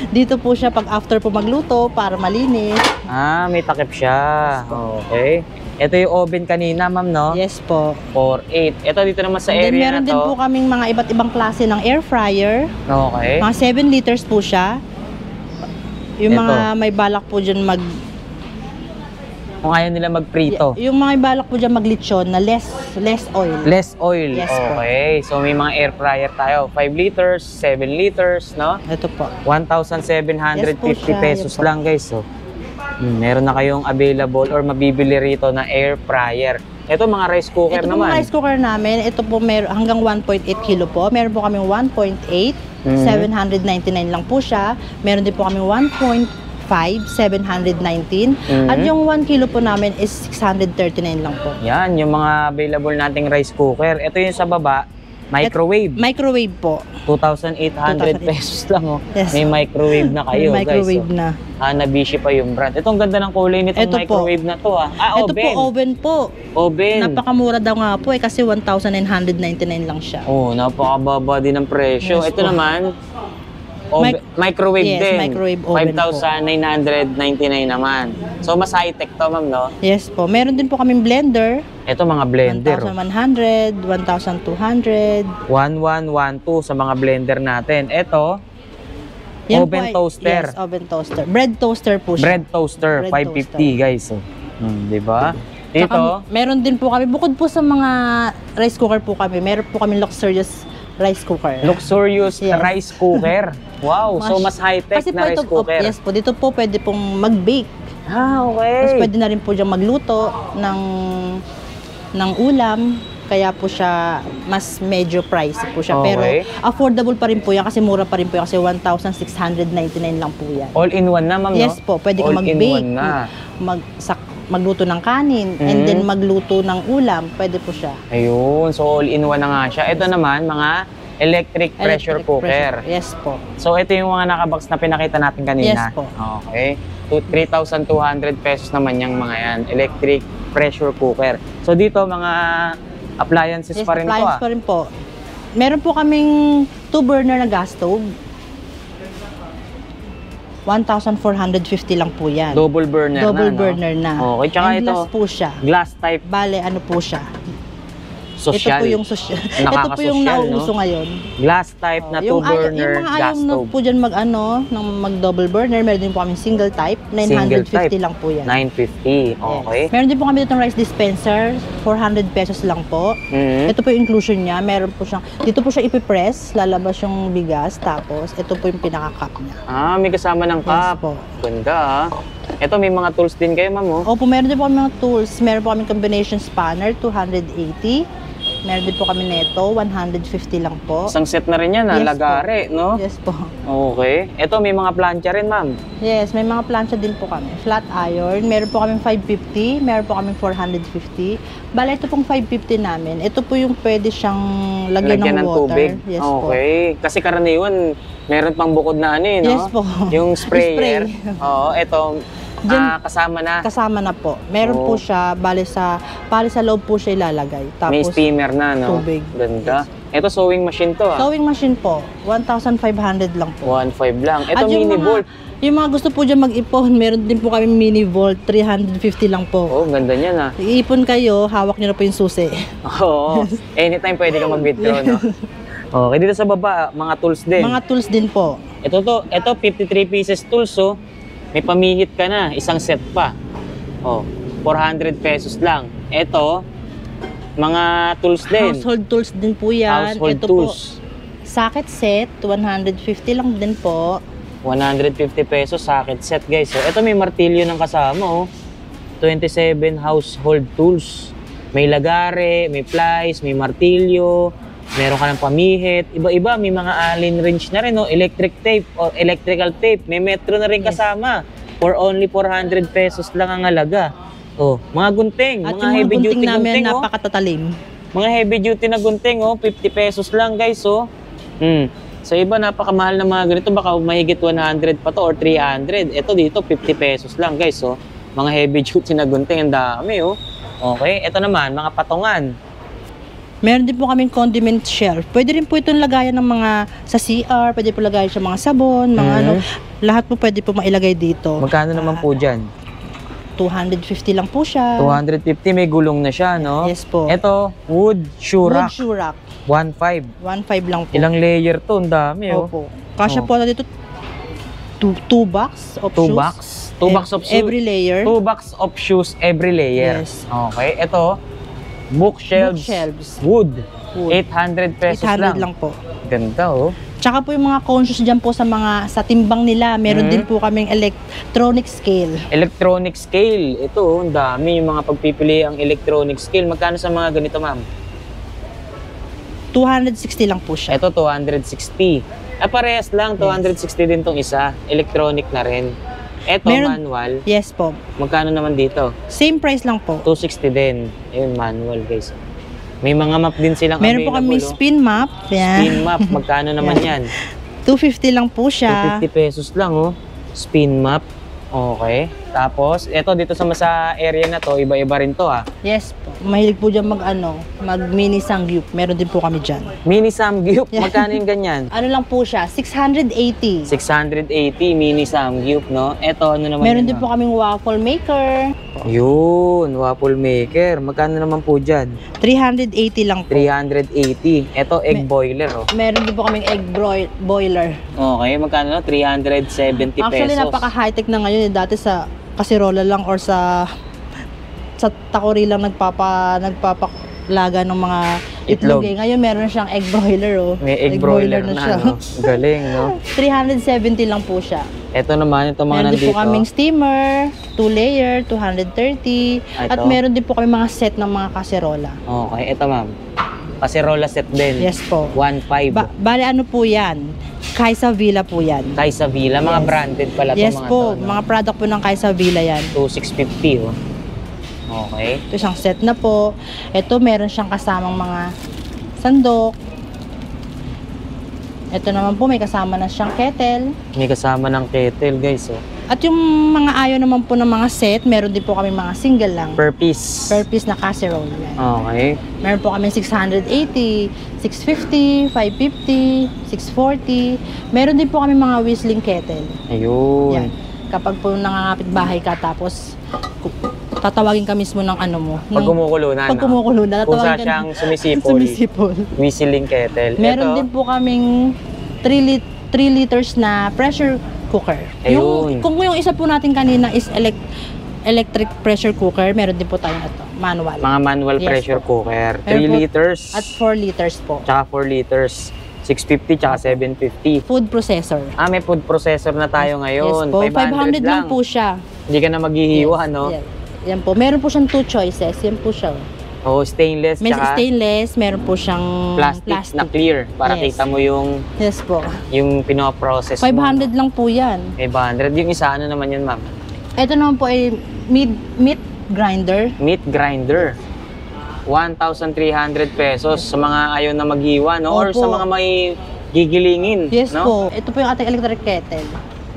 Dito po siya pag after po magluto para malinis. Ah, may takip siya. Okay. Ito yung oven kanina, ma'am, no? Yes po. 4.8. Ito dito naman sa And then area meron na din to. po kaming mga iba't ibang klase ng air fryer. Okay. Mga 7 liters po siya. Yung Ito. mga may balak po dyan Kung ayaw nila magprito. yung mga may balak po dyan maglitsyon na less oil. Less oil. Yes po. Okay. So may mga air fryer tayo. 5 liters, 7 liters, no? Ito po. 1,750 Yes po siya, pesos yun po. lang, guys. So, meron na kayong available or mabibili rito na air fryer. Ito mga rice cooker Ito po naman. mga rice cooker namin, ito po hanggang 1.8 kilo po. Meron po kami 1.8, 799 lang po siya. Meron din po kami 1.5, 719. At yung 1 kilo po namin is 639 lang po. Yan, yung mga available nating rice cooker. Ito yung sa baba, microwave. Microwave po. 2,800 pesos lang, oh. Yes. May microwave na kayo, May microwave guys. na. Hanabishi pa yung brand. Itong ganda ng kulay nitong Ito po. microwave na to, ah. Ito po, oven po. Oven. Napakamura daw nga po kasi 1,999 lang siya. Oh, napakababa din ng presyo. Yes Ito po. naman, microwave Yes, din. microwave oven po. 5,999 naman. So, mas high-tech to, ma'am, no? Yes po. Meron din po kaming blender. Ito mga blender. 1,100, 1,200. 1112 sa mga blender natin. Ito, Yan oven po ay- toaster. Yes, oven toaster. Bread toaster po siya. Bread toaster, Bread 550 guys. Oh. Di ba? Dito, Tsaka, meron din po kami, bukod po sa mga rice cooker po kami, meron po kami luxurious rice cooker. luxurious Yes. rice cooker. Wow, so mas high-tech Kasi na rice cooker. Yes po, dito po pwede pong mag-bake. Ah, okay. Tapos pwede na rin po diyang magluto ng ulam. kaya po siya mas medyo pricey po siya. Okay. Pero affordable pa rin po yan kasi mura pa rin po yan kasi 1,699 lang po yan. All-in-one na, ma'am, Yes no? po, pwede ka All-in-one mag-bake, na. magluto ng kanin, and then magluto ng ulam, pwede po siya. Ayun, so all-in-one na nga siya. Ito naman, mga electric pressure Electric cooker. pressure. Yes po. So ito yung mga nakabox na pinakita natin kanina. Yes po. Okay. 3,200 pesos naman yung mga yan. Electric pressure cooker. So dito mga appliances Yes, pa rin appliance to. pa rin po. Meron po kaming 2-burner na gas stove. 1,450 lang po yan. Double burner Double na, no? burner na. Okay, tsaka And ito, glass po siya. glass type Bale, ano po siya? social. Ito po yung social. Ito po yung Nakakasosyal, nauuso no? ngayon. Glass type na Yung 2-burner yung mga gas ayaw na stove. po dyan mag double burner, meron din po kami single type, 950 lang po yan. 950. Okay. Yes. Meron din po kami ditong rice dispenser, 400 pesos lang po. Mhm. Ito po yung inclusion niya, meron po siyang, dito po siya ipipress, lalabas yung bigas, tapos ito po yung pinaka-cup niya. Ah, may kasama ng Yes cup. po. Ganda, ah. Ito, may mga tools din kayo, ma'am, oh. Opo, meron din po kami mga tools, meron po kami combination spanner, 280. Meron din po kami neto, 150 lang po. Isang set na rin yan, ah. Yes po. Lagare, no? Yes po. Okay. Ito, may mga plancha rin, ma'am. Yes, may mga plancha din po kami. Flat iron, meron po kami 550, meron po kami 450. Bala, ito pong 550 namin. Ito po yung pwede siyang lagyan ng water. tubig. Yes Okay. Kasi karaniwan, meron pang bukod na ano, eh, no? Yes po. Yung sprayer. Spray. Oo, ito, kasama na. Kasama na po. Meron po Oo. siya, bale sa loob po siya ilalagay. Tapos, May steamer na, no? tubig. Ganda. Ito, sewing machine to, ah. sewing machine po, 1,500 lang po. 1.5 lang. Ito, At yung mini volt. Yung mga gusto po dyan mag-ipon, meron din po kami mini volt, 350 lang po. Oh, ganda niyan, ah. Iipon kayo, hawak niyo na po yung susi. Oo. Anytime pwede ka mag-withdraw, no? Okay, dito sa baba, mga tools din. Mga tools din po. Ito 53 pieces tools, oh. May pamihit ka na, isang set pa. Oh, 400 pesos lang. Ito, mga tools din. Household tools din po yan. Household Ito tools. po, socket set, 150 lang din po. 150 pesos socket set, guys. So, ito may martilyo ng kasama, oh. 27 household tools. May lagare, may plies, may martilyo, meron ka ng pamihit. Iba-iba, may mga allen wrench na rin, oh. Electric tape or electrical tape. May metro na rin kasama. For only 400 pesos lang ang halaga. Oh, mga gunting, At mga yung mga heavy duty gunting namin, gunting, oh. napakatatalim. Mga heavy duty na gunting, oh, 50 pesos lang, guys, oh. Sa iba, napakamahal na mga ganito, baka mahigit 100 pa to or 300. Ito dito, 50 pesos lang, guys, oh. Mga heavy duty na gunting, ang dami, oh. Okay, ito naman, mga patungan. Meron din po kaming condiment shelf. Pwede rin po itong lagayan ng mga sa CR, pwede po lagayan sa mga sabon, mga ano. Lahat po pwede po mailagay dito. Magkano naman po dyan? 250 lang po siya. 250, may gulong na siya, no? Yes po. Ito, wood shoe Wood rack, shoe rack. 1.5. 1.5 lang po. Ilang layer to, ang dami, oh. Opo. Kasya Oh. po na dito 2 box of Two shoes. box? Two box of shoes? Every layer. 2 box of shoes every layer. Yes. Okay, ito, bookshelves. Bookshelves. Wood. Wood. 800 pesos 800 lang. lang po. Ganda, oh. Tsaka po yung mga conscious dyan po sa timbang nila, meron din po kaming electronic scale. Electronic scale. Ito, oh, ang dami yung mga pagpipili ang electronic scale. Magkano sa mga ganito, ma'am? 260 lang po siya. Ito, 260. Parehas lang. 260 din tong isa. Electronic na rin. Ito, manual. Yes po. Magkano naman dito? Same price lang po. 260 din. Ayun, manual, guys. May mga map din silang Meron po available. kami spin map. Yan. Spin map. Magkano naman yan? 250 lang po siya. 250 pesos lang, oh. Spin map. Okay. Tapos, eto dito sa area na to, iba-iba rin to, ah. Yes po. Mahilig po dyan mag mini sangyup. Meron din po kami dyan. Mini Samgyup. Yeah. Magkano yung ganyan? Ano lang po siya? 680. 680 mini Samgyup, no? Eto, ano naman Meron yun, din po kaming waffle maker. Yun, waffle maker. Magkano naman po dyan? 380 lang po. 380. Eto, egg boiler, oh. Meron din po kaming egg boiler. Okay, magkano na? 370 pesos. Actually, napaka-high-tech na ngayon. Dati sa kasirola lang or sa takori lang nagpapalaga ng mga itlog. Itlog. Ngayon meron siyang egg broiler, oh. May egg broiler na, siya. no? Galing, no? 370 lang po siya. Ito naman, ito mga Meron din nandito. po kaming steamer, 2 layer, 230. At Ito. meron din po kami mga set ng mga kaserola. Okay, ito ma'am. Kaserola set din. Yes po. 1.5. Bale ano po yan? Kaysa Villa po yan. Kaysa Villa, mga Yes. branded pala to Yes mga po, to. No? mga product po ng Kaysa Villa yan. 2,650 oh. Okay. Ito isang set na po. Ito meron siyang kasamang mga sandok. Ito naman po may kasama na siyang kettle. May kasama ng kettle guys oh. At yung mga ayaw naman po ng mga set, meron din po kami mga single lang. Per piece. Per piece na casserole. Yan. Okay. Meron po kami 680, 650, 550, 640. Meron din po kami mga whistling kettle. Ayun. Yan. Kapag po nangangapit bahay ka tapos tatawagin ka mismo ng ano mo. Pag kumukulo na, Pag kumukulo na, Kung tatawagin ka siyang sumisipol. sumisipol. Whistling kettle. Meron Ito, din po kaming 3 liters na pressure cooker. Ayun. Kung yung isa po natin kanina is electric pressure cooker, meron din po tayong ito, manual. mga manual Yes pressure po. cooker. 3 Meron po- liters. At 4 liters po. Tsaka 4 liters. 650 tsaka 750. Food processor. May food processor na tayo ngayon. Yes po, 500 lang po siya. Hindi ka na maghihiwa, Yes, no? yes. Yan po. Meron po siyang 2 choices. Yan po siya. Oh, stainless May tsaka stainless, meron po siyang plastic na clear para Yes. kita mo yung Yes po. pinoprocess mo. 500 lang po yan. 500. Yung isa, ano naman yun, ma'am? Ito naman po ay meat grinder. Meat grinder. 1,300 pesos sa mga ayaw na maghiwa, no? Or Opo. sa mga may gigilingin, Yes no? po. Ito po yung ating electric kettle.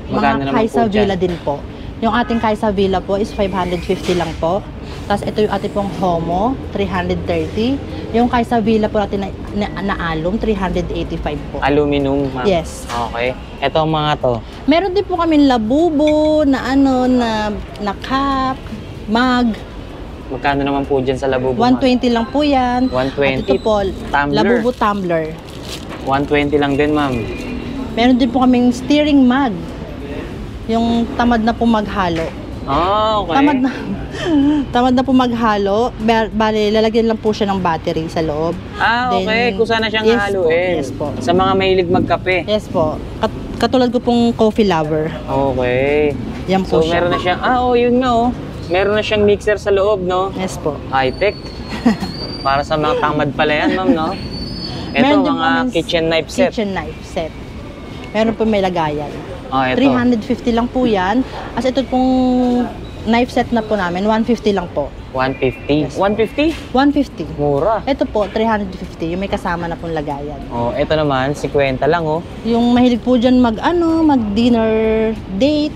Magkano Mga naman Kaysa po dyan? Villa din po. Yung ating Kaysa Villa po is 550 lang po. Tapos ito yung ating pong Homo, 330. Yung Kaysa Villa po natin na alum, 385 po. Aluminum, ma'am. Yes. Okay. Ito ang mga to. Meron din po kami labubo na na cup, mug. Magkano naman po dyan sa labubo, ma'am? 120 lang po yan. 120. At ito po, Tumbler. labubo tumbler. 120 lang din, ma'am. Meron din po kaming steering mug. Yung tamad na po maghalo. Okay. Tamad na po maghalo. Bale, lalagyan lang po siya ng battery sa loob. Okay. Then, Kung sana siyang yes po, haluin. yes po. Sa mga mahilig magkape. Yes po. Katulad ko pong coffee lover. Okay. Yan po So, siya. meron na siyang, yun nga, oh. Meron na siyang mixer sa loob, no? Yes po. High-tech. Para sa mga tamad pala yan, ma'am, no? Ito, Meron din mga kaming kitchen knife set. Kitchen knife set. Meron po may lagayan. Ito. 350 lang po yan. As ito pong knife set na po namin, 150 lang po. 150. Yes. 150? 150. Mura. Ito po, 350. Yung may kasama na pong lagayan. Ito naman, 50 lang, oh. Yung mahilig po dyan mag-dinner date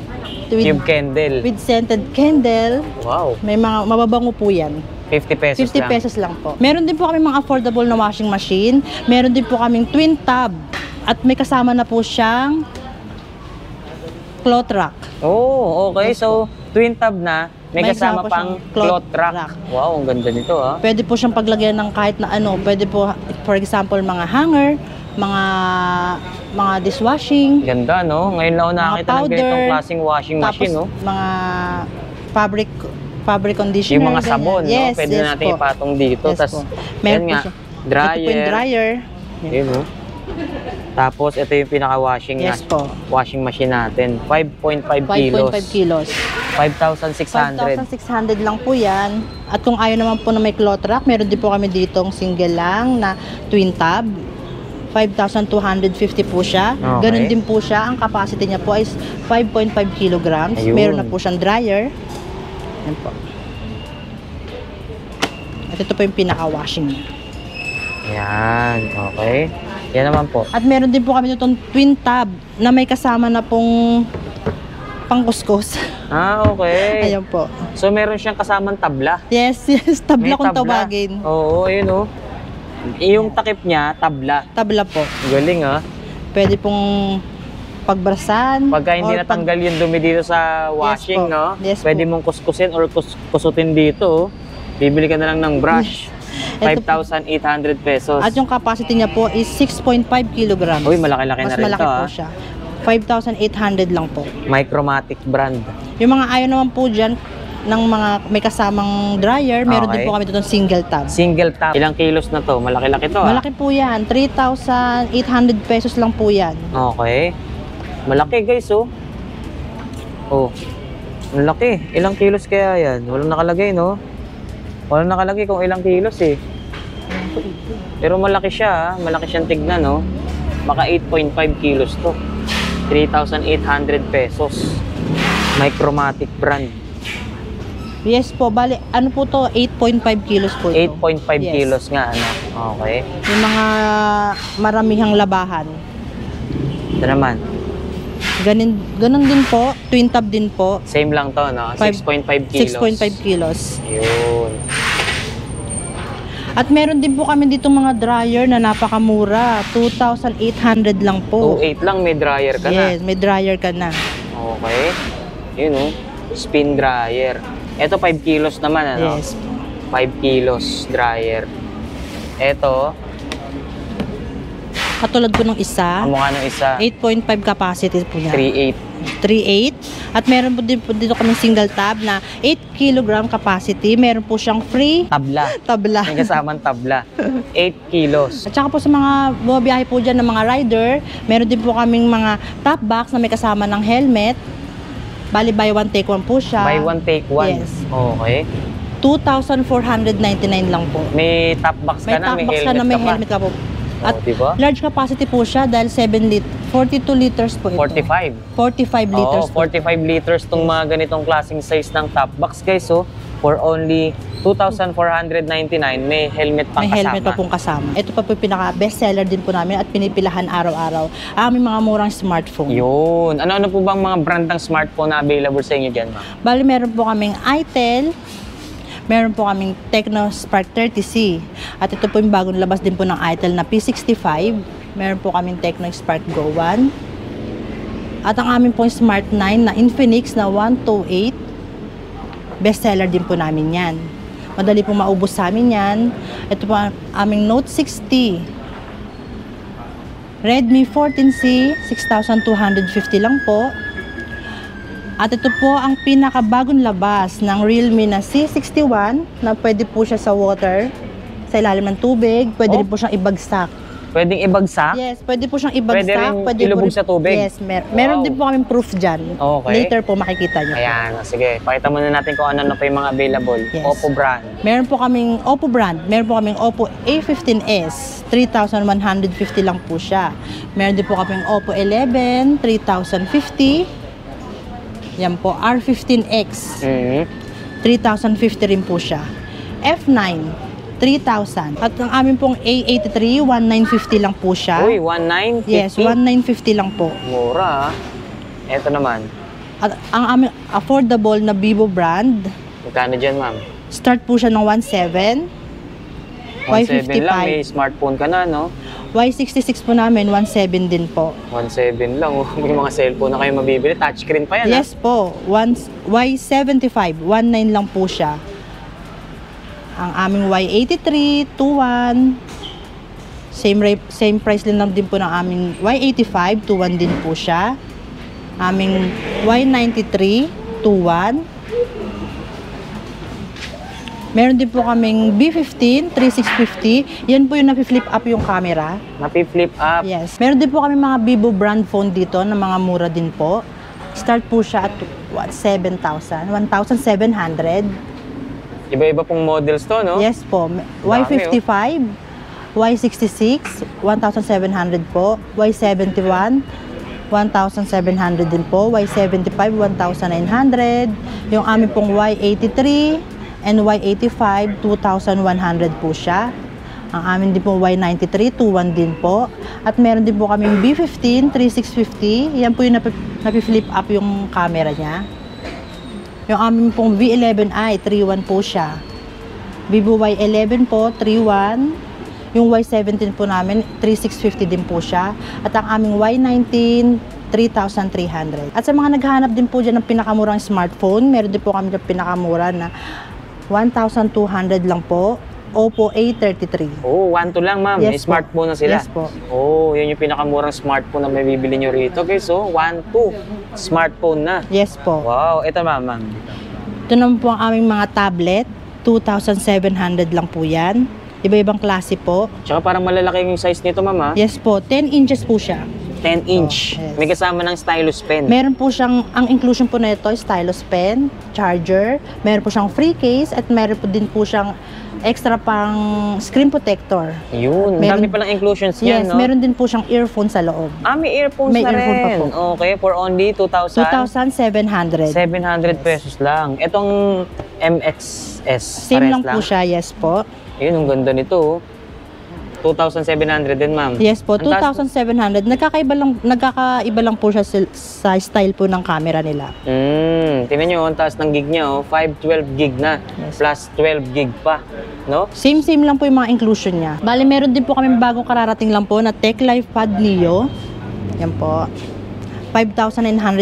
Cube candle. with scented candle. Wow. May mga mababango po yan. 50 pesos 50 lang. pesos lang po. Meron din po kami mga affordable na washing machine. Meron din po kaming twin tub. At may kasama na po siyang cloth rack. Okay. So, twin tub na, may kasama po pang siyang cloth rack. Wow, ang ganda nito, ah. Pwede po siyang paglagyan ng kahit na ano. Pwede po, for example, mga hanger, mga dishwashing, Ganda, no? Ngayon lang ako nakakita ng powder, ganitong klaseng washing machine, no? mga fabric conditioner. Yung mga ganyan. sabon, Yes, no? Pwede yes na natin po. ipatong dito. Yes Tapos, po. yan Meron po nga, siya. dryer. Ito po yung dryer. Yun, no? Tapos, ito yung pinaka-washing Yes po. washing machine natin. 5.5 kilos. 5.5 kilos. 5,600. 5,600 lang po yan. At kung ayaw naman po na may cloth rack, meron din po kami ditong single lang na twin tub. 5,250 po siya. Okay. Ganun din po siya. Ang capacity niya po is 5.5 kilograms. Ayun. Meron na po siyang dryer. Yan po. At ito po yung pinaka-washing niya. Yan, okay. Yan naman po. At meron din po kami itong twin tub na may kasama na pong pangkuskus. Okay. Ayan po. So, meron siyang kasamang tabla. Yes, yes. Tabla May kung tabla. tawagin. Oo, yun, oh. Yung takip niya, tabla. Tabla po. Galing, ah. Pwede pong pagbrasan. Pagka hindi or natanggal yung dumi dito sa washing, po. no? Yes Pwede po. mong kuskusin or kusutin dito, oh. Bibili ka na lang ng brush. Ito po. 5,800 pesos. At yung capacity niya po is 6.5 kilograms. Uy, malaki-laki Mas na rin malaki to, po ah. siya. 5,800 lang po. Micromatic brand. Yung mga ayaw naman po dyan ng mga may kasamang dryer, meron Okay. din po kami itong single tab. Single tap. Ilang kilos na to? Malaki-laki to, ah. Malaki po yan. 3,800 pesos lang po yan. Okay. Malaki, guys, oh. Oh, ang laki. Ilang kilos kaya yan? Walang nakalagay, no? Walang nakalagay kung ilang kilos eh. Pero malaki siya, malaki siyang tignan, no? Baka 8.5 kilos to. 3,800 pesos. Micromatic brand. Yes po, bali, ano po to? 8.5 kilos po ito. 8.5 Yes. kilos nga, ano? Okay. Yung mga maramihang labahan. Ito naman. Ganun din po, twin tub din po. Same lang to, no? 6.5 kilos. 6.5 kilos. Yun. At meron din po kami dito mga dryer na napakamura. 2,800 lang po. 2.8 lang, may dryer ka na. Yes, may dryer ka na. Okay. Yun, oh. Spin dryer. Ito, 5 kilos naman, ano? Yes. 5 kilos dryer. Ito, Katulad po ng isa, ang mukha ng isa, 8.5 capacity po niya. 3.8. 3.8. At meron po din po dito kami single tab na 8 kilogram capacity. Meron po siyang free Tabla. tabla. May kasamang tabla. 8 kilos. At saka po sa mga bumabiyahe po dyan ng mga rider, meron din po kaming mga top box na may kasama ng helmet. Bali, buy one, take one po siya. Buy one, take one. Yes. Okay. 2,499 lang po. May top box May ka na, top box ka na, may helmet ka po. At diba? large capacity po siya dahil 42 liters po ito. 45. 45 liters Oo, po. 45 liters tong mga ganitong klaseng size ng top box, guys. So, for only 2,499, may helmet pang May kasama. helmet pa pong kasama. Ito pa po yung pinaka-best seller din po namin at pinipilahan araw-araw. Aming mga murang smartphone. Yun. Ano-ano po bang mga brand ng smartphone na available sa inyo dyan, ma'am? Bali, meron po kaming itel, meron po kaming Tecno Spark 30C. At ito po yung bagong labas din po ng itel na P65. Meron po kaming Tecno Spark Go 1. At ang aming po yung Smart 9 na Infinix na 128. Best seller din po namin yan. Madali po maubos sa amin yan. Ito po ang aming Note 60. Redmi 14C, 6,250 lang po. At ito po ang pinakabagong labas ng Realme na C61 na pwede po siya sa water, sa ilalim ng tubig. Pwede rin po siyang ibagsak. Pwedeng ibagsak? Yes, pwede po siyang ibagsak. Pwede rin ilubog sa tubig? Yes, meron din po kaming proof dyan. Okay. Later po makikita nyo. Ayan, sige. Pakita muna natin kung ano pa yung mga available. Yes. Oppo brand. Meron po kaming Oppo brand. Meron po kaming Oppo A15s. 3,150 lang po siya. Meron din po kaming Oppo 11, 3,050. Yan po, R15X. 3,050 rin po siya. F9, 3,000. At ang amin pong A83, 1,950 lang po siya. Uy, 1,950? Yes, 1,950 lang po. Mura, ah. Ito naman. At ang aming affordable na Vivo brand, Magkano dyan, ma'am? start po siya ng 1,700. 1,700 lang. May smartphone ka na, no? Y66 po namin, 1,700 din po. 1,700 lang. Oh. May mga cellphone na kayo mabibili. Touchscreen pa yan, Yes po, Y75, 1,900 lang po siya. Ang aming Y83, 2,100. Same price din lang din po ng aming Y85, 2,100 din po siya. Aming Y93, 2,100. Meron din po kaming B15, 3650. Yan po yung napi-flip up yung camera. Napi-flip up. Yes. Meron din po kami mga Vivo brand phone dito na mga mura din po. Start po siya at 7,000, 1,700. Iba-iba pong models to, no? Yes po. Y55, Y66, 1,700 po. Y71, 1,700 din po. Y75, 1,900. Yung amin pong Y83 and Y85, 2,100 po siya. Ang amin din po Y93, 2,100 din po. At meron din po kaming B15, 3650. Yan po yung napi-flip up yung camera niya. Yung amin pong V11i, 3,100 po siya. Vivo Y11 po, 3,100. Yung Y17 po namin, 3,650 din po siya. At ang aming Y19, 3,300. At sa mga naghahanap din po dyan ng pinakamurang smartphone, meron din po kami ng pinakamura na 1,200 lang po. Oppo A33. Oh, 1,200 lang, ma'am. May Yes smartphone na sila. Yes po. Oh, yun yung pinakamurang smartphone na may bibili nyo rito. Okay, so 1,200. Smartphone na. Yes po. Wow, ito ma'am. Ito naman po ang aming mga tablet. 2,700 lang po yan. Iba-ibang klase po. Tsaka parang malalaki yung size nito, ma'am, ha? Yes po. 10 inches po siya. 10-inch. yes. May kasama ng stylus pen. Meron po siyang, ang inclusion po na ito, stylus pen, charger, meron po siyang free case, at meron po din po siyang extra pang screen protector. Yun, Meron- dami palang inclusions niyan, Yes, no? meron din po siyang earphone sa loob. Ah, may earphones May na earphone pa rin. po. Okay, for only 2,000? 2,700. 700 pesos lang. Itong MXS, Same pares lang po siya, yes po. Ayun, ang ganda nito. 2,700 din, ma'am. Yes po, Ang taas- 2,700. Nagkakaiba lang po siya sa style po ng camera nila. Tingnan nyo, ang taas ng gig niya, 512 gig na. Yes. Plus 12 gig pa. No? Same lang po yung mga inclusion niya. Bali, meron din po kami bagong kararating lang po na Tech Life Pad Neo. Yan po. 5,999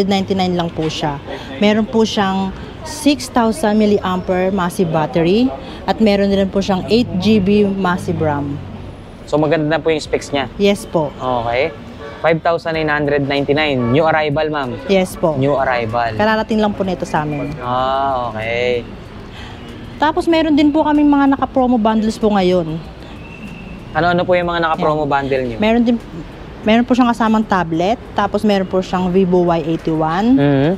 lang po siya. Meron po siyang 6,000 mAh massive battery at meron din po siyang 8 GB massive RAM. So maganda na po yung specs niya. Yes po. Okay. 5,999. New arrival, ma'am. Yes po. New arrival. Kararating lang po nito sa amin. Ah, okay. Tapos meron din po kami mga naka-promo bundles po ngayon. Ano po yung mga naka-promo bundle niyo? Meron po siyang kasamang tablet, tapos meron po siyang Vivo Y81.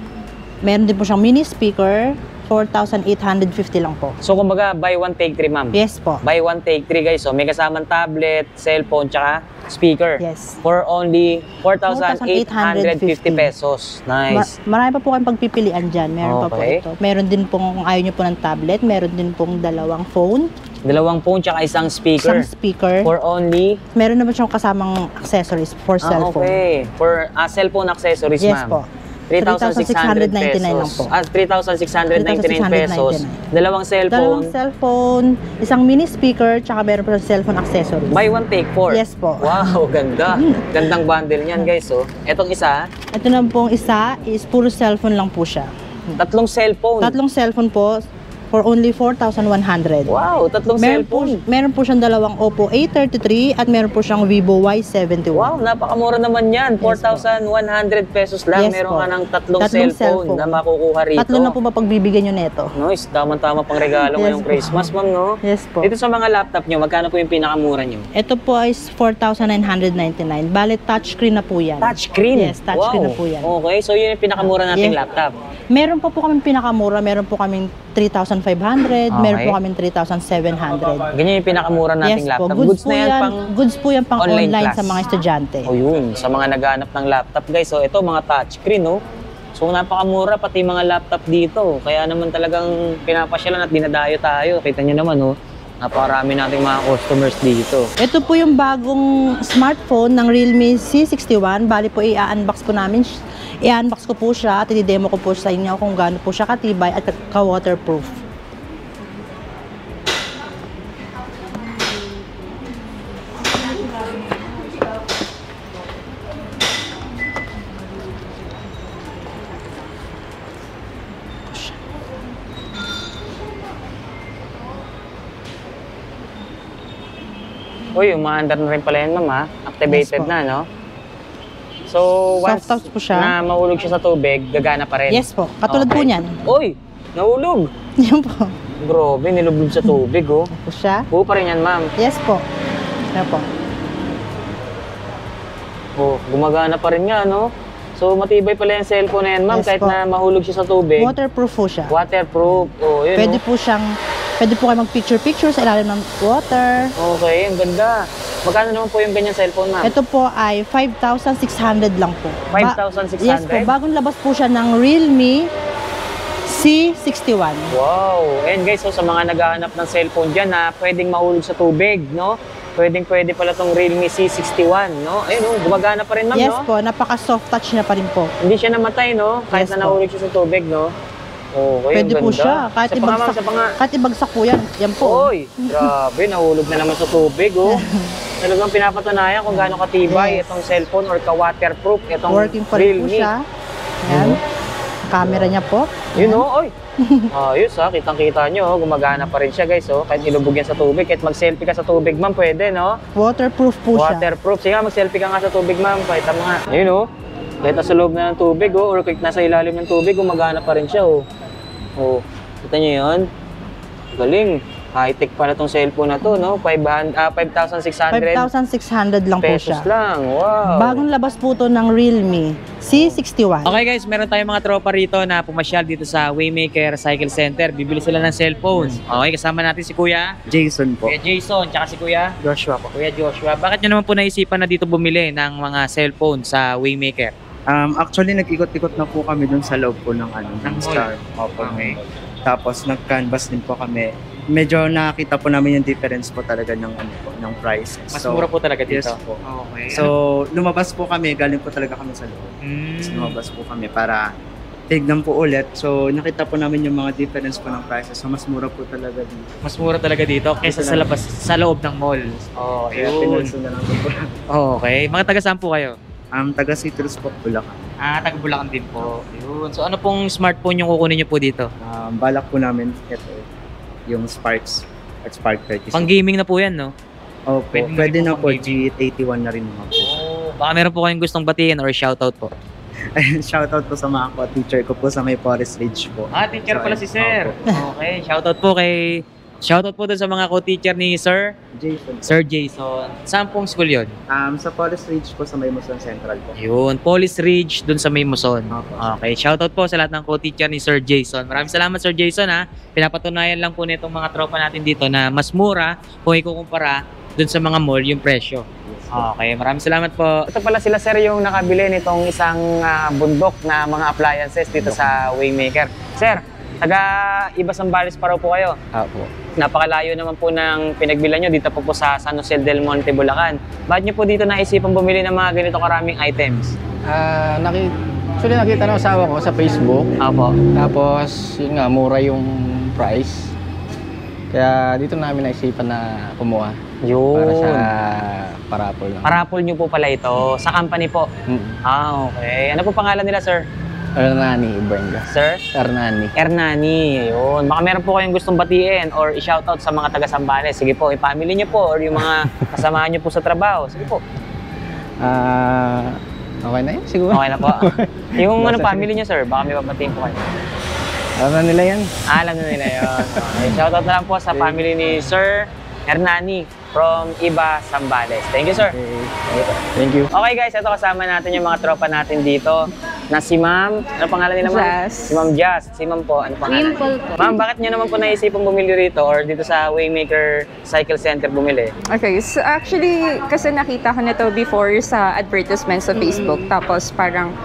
Meron din po siyang mini speaker, 4,850 lang po. So kumbaga, buy one, take three, ma'am. Yes po. Buy one, take three, guys. So may kasamang tablet, cellphone, tsaka speaker. Yes. For only 4,850 4,850 pesos. Nice. Marami pa po kayong pagpipilian dyan. Meron pa po Okay. ito. Meron din pong, kung ayaw nyo po ng tablet, meron din pong dalawang phone, Dalawang phone, tsaka isang speaker. isang speaker. For only... Meron naman siyang kasamang accessories for cellphone. Okay. For cellphone accessories, Yes ma'am. po. 3,600 3,699 lang pesos. po. 3,699 pesos. Dalawang Dalawang cellphone. cellphone, isang mini speaker, tsaka meron po siyang cellphone accessories. Buy one, take four. Yes po. Wow, ganda. Gandang bundle niyan, guys. Oh. Etong isa, Ito na pong isa is puro cellphone lang po siya. tatlong cellphone. Tatlong cellphone po for only 4,100. Wow, tatlong cellphone. Meron po siyang dalawang Oppo A33 at meron po siyang Vivo Y71. Wow, napakamura naman yan. 4,100 pesos lang. Yes Meron po. ka ng tatlong Tatlong cellphone na makukuha rito. Tatlo na po ba pagbibigyan nyo neto? Nice, tama-tama pang regalo Yes ngayong po. Christmas, ma'am, no? Yes po. Dito sa mga laptop nyo, magkano po yung pinakamura nyo? Ito po is 4,999. Bale, touchscreen na po yan. Touchscreen? Yes, touchscreen na po yan. Okay, so yun yung pinakamura nating Yes. laptop. Meron pa po kaming pinakamura. Meron po kaming 3,500. Meron po kaming 3,700. Ganyan yung pinakamura nating Yes po. laptop. Goods po na yan yan. pang... Goods po yan pang online online class. sa mga estudyante. O yun, sa mga naghanap ng laptop, guys. So ito, mga touchscreen, no? So napakamura pati mga laptop dito. Kaya naman talagang pinapasyalan at dinadayo tayo. Kita nyo naman, no? Napakarami nating mga customers dito. Ito po yung bagong smartphone ng Realme C61. Bali po i-unbox po namin. I-unbox ko po siya at i-demo ko po sa inyo kung gaano po siya katibay at ka-waterproof. Uy, umaandar na rin pala yan, ma'am, ha? Activated Yes po. na, no? So, once Soft touch po siya. na mahulog siya sa tubig, gagana pa rin. Yes po. Katulad po Okay. niyan. Uy, nahulog. Yan po. Grabe, nilublob sa tubig, oh. Po siya. Oo pa rin yan, ma'am. Yes po. Yan po. Oh, gumagana pa rin nga, no? So, matibay pala yung cellphone na yan, ma'am, Yes kahit po. na mahulog siya sa tubig. Waterproof po siya. Waterproof. Oh, yun, Pwede po kayo mag-picture sa ilalim ng water. Okay, ang ganda. Magkano naman po yung ganyan cellphone, ma'am? Ito po ay 5,600 lang po. 5,600? Yes po. Bagong labas po siya ng Realme C61. Wow! And guys, so sa mga naghahanap ng cellphone dyan na pwedeng mahulog sa tubig, no? Pwede pala tong Realme C61, no? Ayun, no? Gumagana pa rin, ma'am, Yes no? po. Napaka-soft touch na pa rin po. Hindi siya namatay, no? Kahit Yes na po. nahulog siya sa tubig, no? Okay, Pwede ang po ganda. siya. Kahit Isa pa nga, ma'am, ibagsak, isa pa nga. kahit ibagsak po yan. Yan po. Oy, grabe, nahulog na naman sa tubig, oh. Talagang pinapatunayan kung gaano katibay Yes. itong cellphone or ka-waterproof itong Working pa rin po Realme. siya. Yan. Camera niya po. Yun, oh, oy. Ayos, ha. Kitang-kita nyo, oh. Gumagana pa rin siya, guys, oh. Kahit ilubog yan sa tubig, kahit mag-selfie ka sa tubig, ma'am, pwede, no? Waterproof po siya. Waterproof. Sige nga, mag-selfie ka nga sa tubig, ma'am. Kahit ang mga, yun, oh. Kahit nasa loob na ng tubig, oh, or kahit nasa ilalim ng tubig, gumagana pa rin siya, oh. Oh, kita nyo yun? Galing. High-tech pala tong cellphone na to, no? 5,600 5,600 lang po pesos siya. lang. Wow. Bagong labas po to ng Realme C61. Okay guys, meron tayong mga tropa rito na pumasyal dito sa Waymaker Cycle Center. Bibili sila ng cellphone. Okay, kasama natin si Kuya. Jason po. Kuya Jason, tsaka si Kuya. Joshua po. Kuya Joshua. Bakit nyo naman po naisipan na dito bumili ng mga cellphone sa Waymaker? Actually, nag-ikot-ikot na po kami dun sa loob po ng Ng Star. mall. Opo. Okay. Tapos nag-canvas din po kami. Medyo nakita po namin yung difference po talaga ng ng price. Mas mura po talaga dito. Yes po. Okay. So, lumabas po kami, galing po talaga kami sa loob. So, lumabas po kami para tignan po ulit. So, nakita po namin yung mga difference po ng prices. So, mas mura po talaga dito. Mas mura talaga dito kaysa sa labas, sa loob ng mall. Oh, Kaya yun. pinansin na lang po. Okay. Mga taga saan po kayo? Taga Citrus po, Bulacan. Taga Bulacan din po. Yun. So ano pong smartphone yung kukunin nyo po dito? Balak po namin ito, yung Sparks at Spark 36. Pang gaming na po yan, no? Opo, pwede pwede na na po po, pang G81 na rin naman po. Baka meron po kayong gustong batiin or shoutout po. Shoutout po sa mga co-teacher ko po sa may Forest Ridge po. Teacher pala si Sir. Opo. Okay, shoutout po dun sa mga co-teacher ni Sir Jason. Saan pong school yun? Sa Forest Ridge po sa may Muson Central po. Yun, Police Ridge dun sa May Muson. Opo. Okay, shoutout po sa lahat ng co-teacher ni Sir Jason. Maraming salamat Sir Jason ha. Pinapatunayan lang po nitong mga tropa natin dito na mas mura kung ikukumpara dun sa mga mall yung presyo. Okay, maraming salamat po. Ito pala sila sir yung nakabili nitong isang bundok na mga appliances dito sa Waymaker. Sir, taga Iba Zambales pa raw po kayo. Opo. Napakalayo naman po ng pinagbilan nyo dito po sa San Jose del Monte, Bulacan. Bakit nyo po dito naisipan bumili ng mga ganito karaming items? Actually, nakita ng asawa ko sa Facebook. Opo. Tapos, yun nga, mura yung price. Kaya dito namin naisipan na kumuha. Yun. Para sa parapol lang. Parapol nyo po pala ito. Sa company po. Okay. Ano po pangalan nila, sir? Hernani, Ibenga. Sir? Hernani. Hernani. Ayun. Baka meron po kayong gustong batiin or i-shoutout sa mga taga Zambales. Sige po, yung family nyo po or yung mga kasamahan nyo po sa trabaho. Sige po. Okay na yun, siguro. Okay na po. Yung family nyo, sir, baka may babatiin po kayo. Alam na nila yan. Alam na nila yun. Okay. Shoutout na lang po sa family ni Sir Hernani from Iba Zambales. Thank you, sir. Okay. Thank you. Okay guys, ito kasama natin yung mga tropa natin dito na si Ma'am. Ano pangalan nila, Ma'am? Jazz. Si Ma'am Jazz. Si Ma'am po, ano pangalan? Dimple po. Ma'am, bakit nyo naman po naisipang bumili rito or dito sa Waymaker Cycle Center bumili? Okay, so actually, kasi nakita ko nito before sa advertisement sa Facebook. Tapos parang,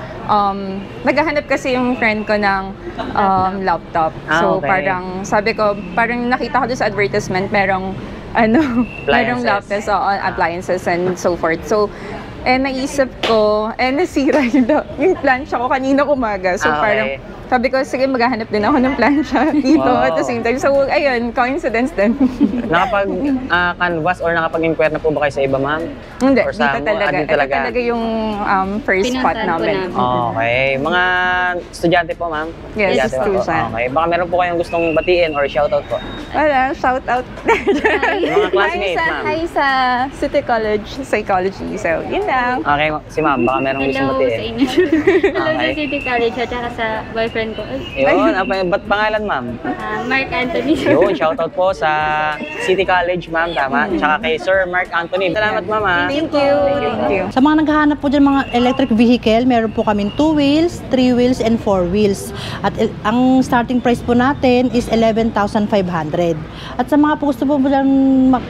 naghahanap kasi yung friend ko ng laptop. So Okay. parang, sabi ko, parang nakita ko doon sa advertisement, merong merong laptops, appliances and so forth. So, naisip ko, nasira yung plancha ko kanina umaga. So, parang, sabi ko, sige, maghahanap din ako ng plancha dito at the same time. So, ayun, coincidence din. Nakapag-canvas or nakapag-inquire na po ba kayo sa iba, ma'am? Hindi, Or sa dito talaga. dito talaga? Ito talaga yung first spot namin. Okay. Mga estudyante po, ma'am? Yes, Estudyante pa po. student. Okay. Baka meron po kayong gustong batiin or shoutout po. Wala, shout out. Mga classmates, ma'am. Hi sa City College Psychology. So, yun lang. Okay, si ma'am, baka merong gustong Hello sa batiin. inyo. Hello Okay. sa City College at saka sa boyfriend ko. Yun, ba't pangalan, ma'am? Mark Anthony. Yun, shoutout po sa City College, ma'am, tama? Tsaka kay Sir Mark Anthony. Salamat, ma'am, ha? Thank you. Thank you. Sa mga naghahanap po dyan mga electric vehicle, meron po kaming 2 wheels, 3 wheels, and 4 wheels. At ang starting price po natin is 11,500. At sa mga po gusto po dyan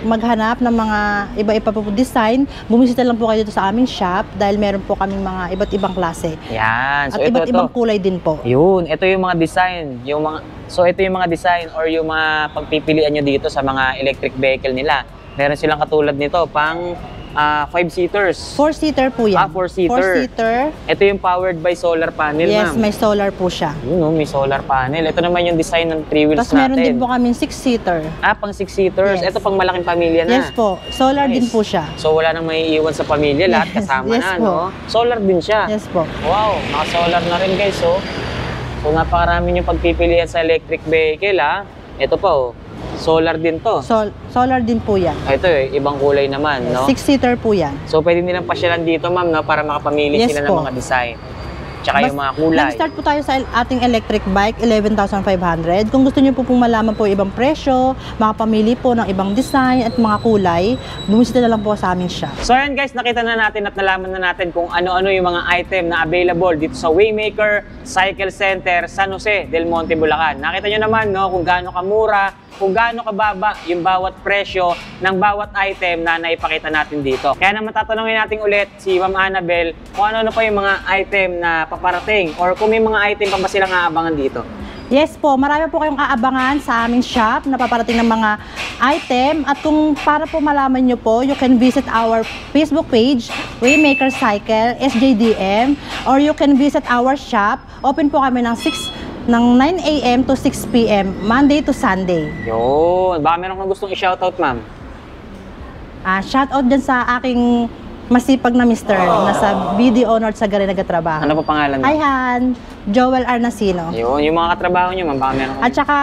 maghanap ng mga iba-iba po design, bumisita lang po kayo dito sa aming shop dahil meron po kaming mga iba't ibang klase. Yan. So, At iba't ibang kulay din po. Yun, ito yung mga design. Ito yung mga design or yung mga pagpipilian nyo dito sa mga electric vehicle nila. Meron silang katulad nito, pang 5-seaters. 4-seater po yan. 4-seater. 4-seater. Ito yung powered by solar panel, Yes, ma'am. may solar po siya. Yun, may solar panel. Ito naman yung design ng 3 wheels Tapos meron natin. din po kaming 6-seater. Pang 6-seaters. Yes. Ito pang malaking pamilya na. Yes po. Solar Nice. din po siya. So wala nang may iwan sa pamilya, lahat Yes, kasama yes na, po. no? Solar din siya. Yes po. Wow, naka-solar na rin guys, oh. So napakarami yung pagpipilian sa electric vehicle, ha. Ito pa, oh. Solar din to. Solar din po yan. Ito ibang kulay naman, no? 6-seater po yan. So pwede nilang pasyalan dito, ma'am, no? Para makapamili Yes sila po. ng mga design. tsaka yung mga kulay. Nag-start po tayo sa ating electric bike, 11,500. Kung gusto niyo po pong malaman po ibang presyo, makapamili po ng ibang design at mga kulay, bumisita na lang po sa aming shop. So ayan guys, nakita na natin at nalaman na natin kung ano-ano yung mga item na available dito sa Waymaker Cycle Center, San Jose del Monte, Bulacan. Nakita nyo naman no, kung gaano kamura, kung gaano kababa yung bawat presyo ng bawat item na naipakita natin dito. Kaya naman tatanungin natin ulit si Ma'am Annabel kung ano-ano pa yung mga item na paparating or kung may mga item pa ba silang aabangan dito. Yes po, marami po kayong aabangan sa aming shop na paparating ng mga item. At kung para po malaman nyo po, you can visit our Facebook page, Waymaker Cycle, SJDM, or you can visit our shop. Open po kami ng 9 a.m. to 6 p.m. Monday to Sunday. Yun, baka meron kang gustong i-shoutout, ma'am. Shoutout dyan sa aking masipag na mister na sa BDO North Sagari nagatrabaho. Ano pa pangalan mo? Hi Han, Joel Arnacino. Yun, yung mga katrabaho nyo, ma'am, baka meron At saka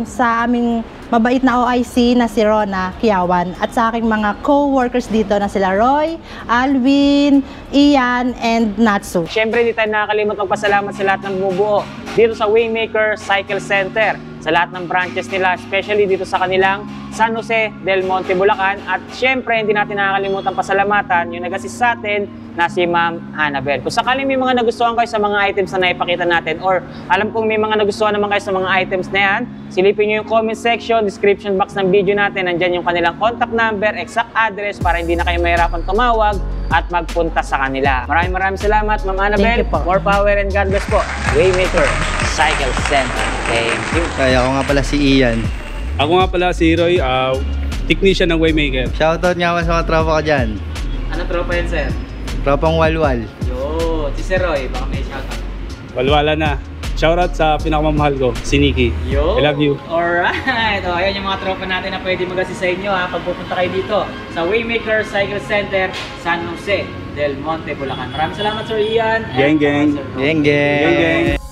sa aming mabait na OIC na si Rona Kiyawan at sa aking mga co-workers dito na sila Roy, Alvin, Ian, and Natsu. Siyempre, di tayo nakakalimot magpasalamat sa lahat ng bumubuo dito sa Waymaker Cycle Center, sa lahat ng branches nila, especially dito sa kanilang San Jose del Monte, Bulacan. At siyempre, hindi natin nakakalimutan pasalamatan yung nag-assist sa atin na si Ma'am Annabel. Kung sakaling may mga nagustuhan kayo sa mga items na naipakita natin or alam kong may mga nagustuhan naman kayo sa mga items na yan, silipin nyo yung comment section, description box ng video natin, nandyan yung kanilang contact number, exact address para hindi na kayo mahirapan tumawag at magpunta sa kanila. Maraming salamat, Ma'am Annabel. Thank you po. More power and God bless po. Waymaker Cycle Center. Thank you. Kaya ako nga pala si Ian. Ako nga pala si Roy, technician ng Waymaker. Shoutout nga sa mga tropa ko dyan. Ano tropa yan, sir? Tropang walwal. Yo, si Sir Roy, baka may shoutout. Walwala na. Shoutout sa pinakamamahal ko, si Nikki. Yo! I love you. Alright! O, ayan yung mga tropa natin na pwede mag-assist sa inyo ha, pag pupunta kayo dito sa Waymaker Cycle Center, San Jose del Monte, Bulacan. Maraming salamat, Sir Ian. Gang, gang. Sir Roy. Geng, geng. Gang, gang.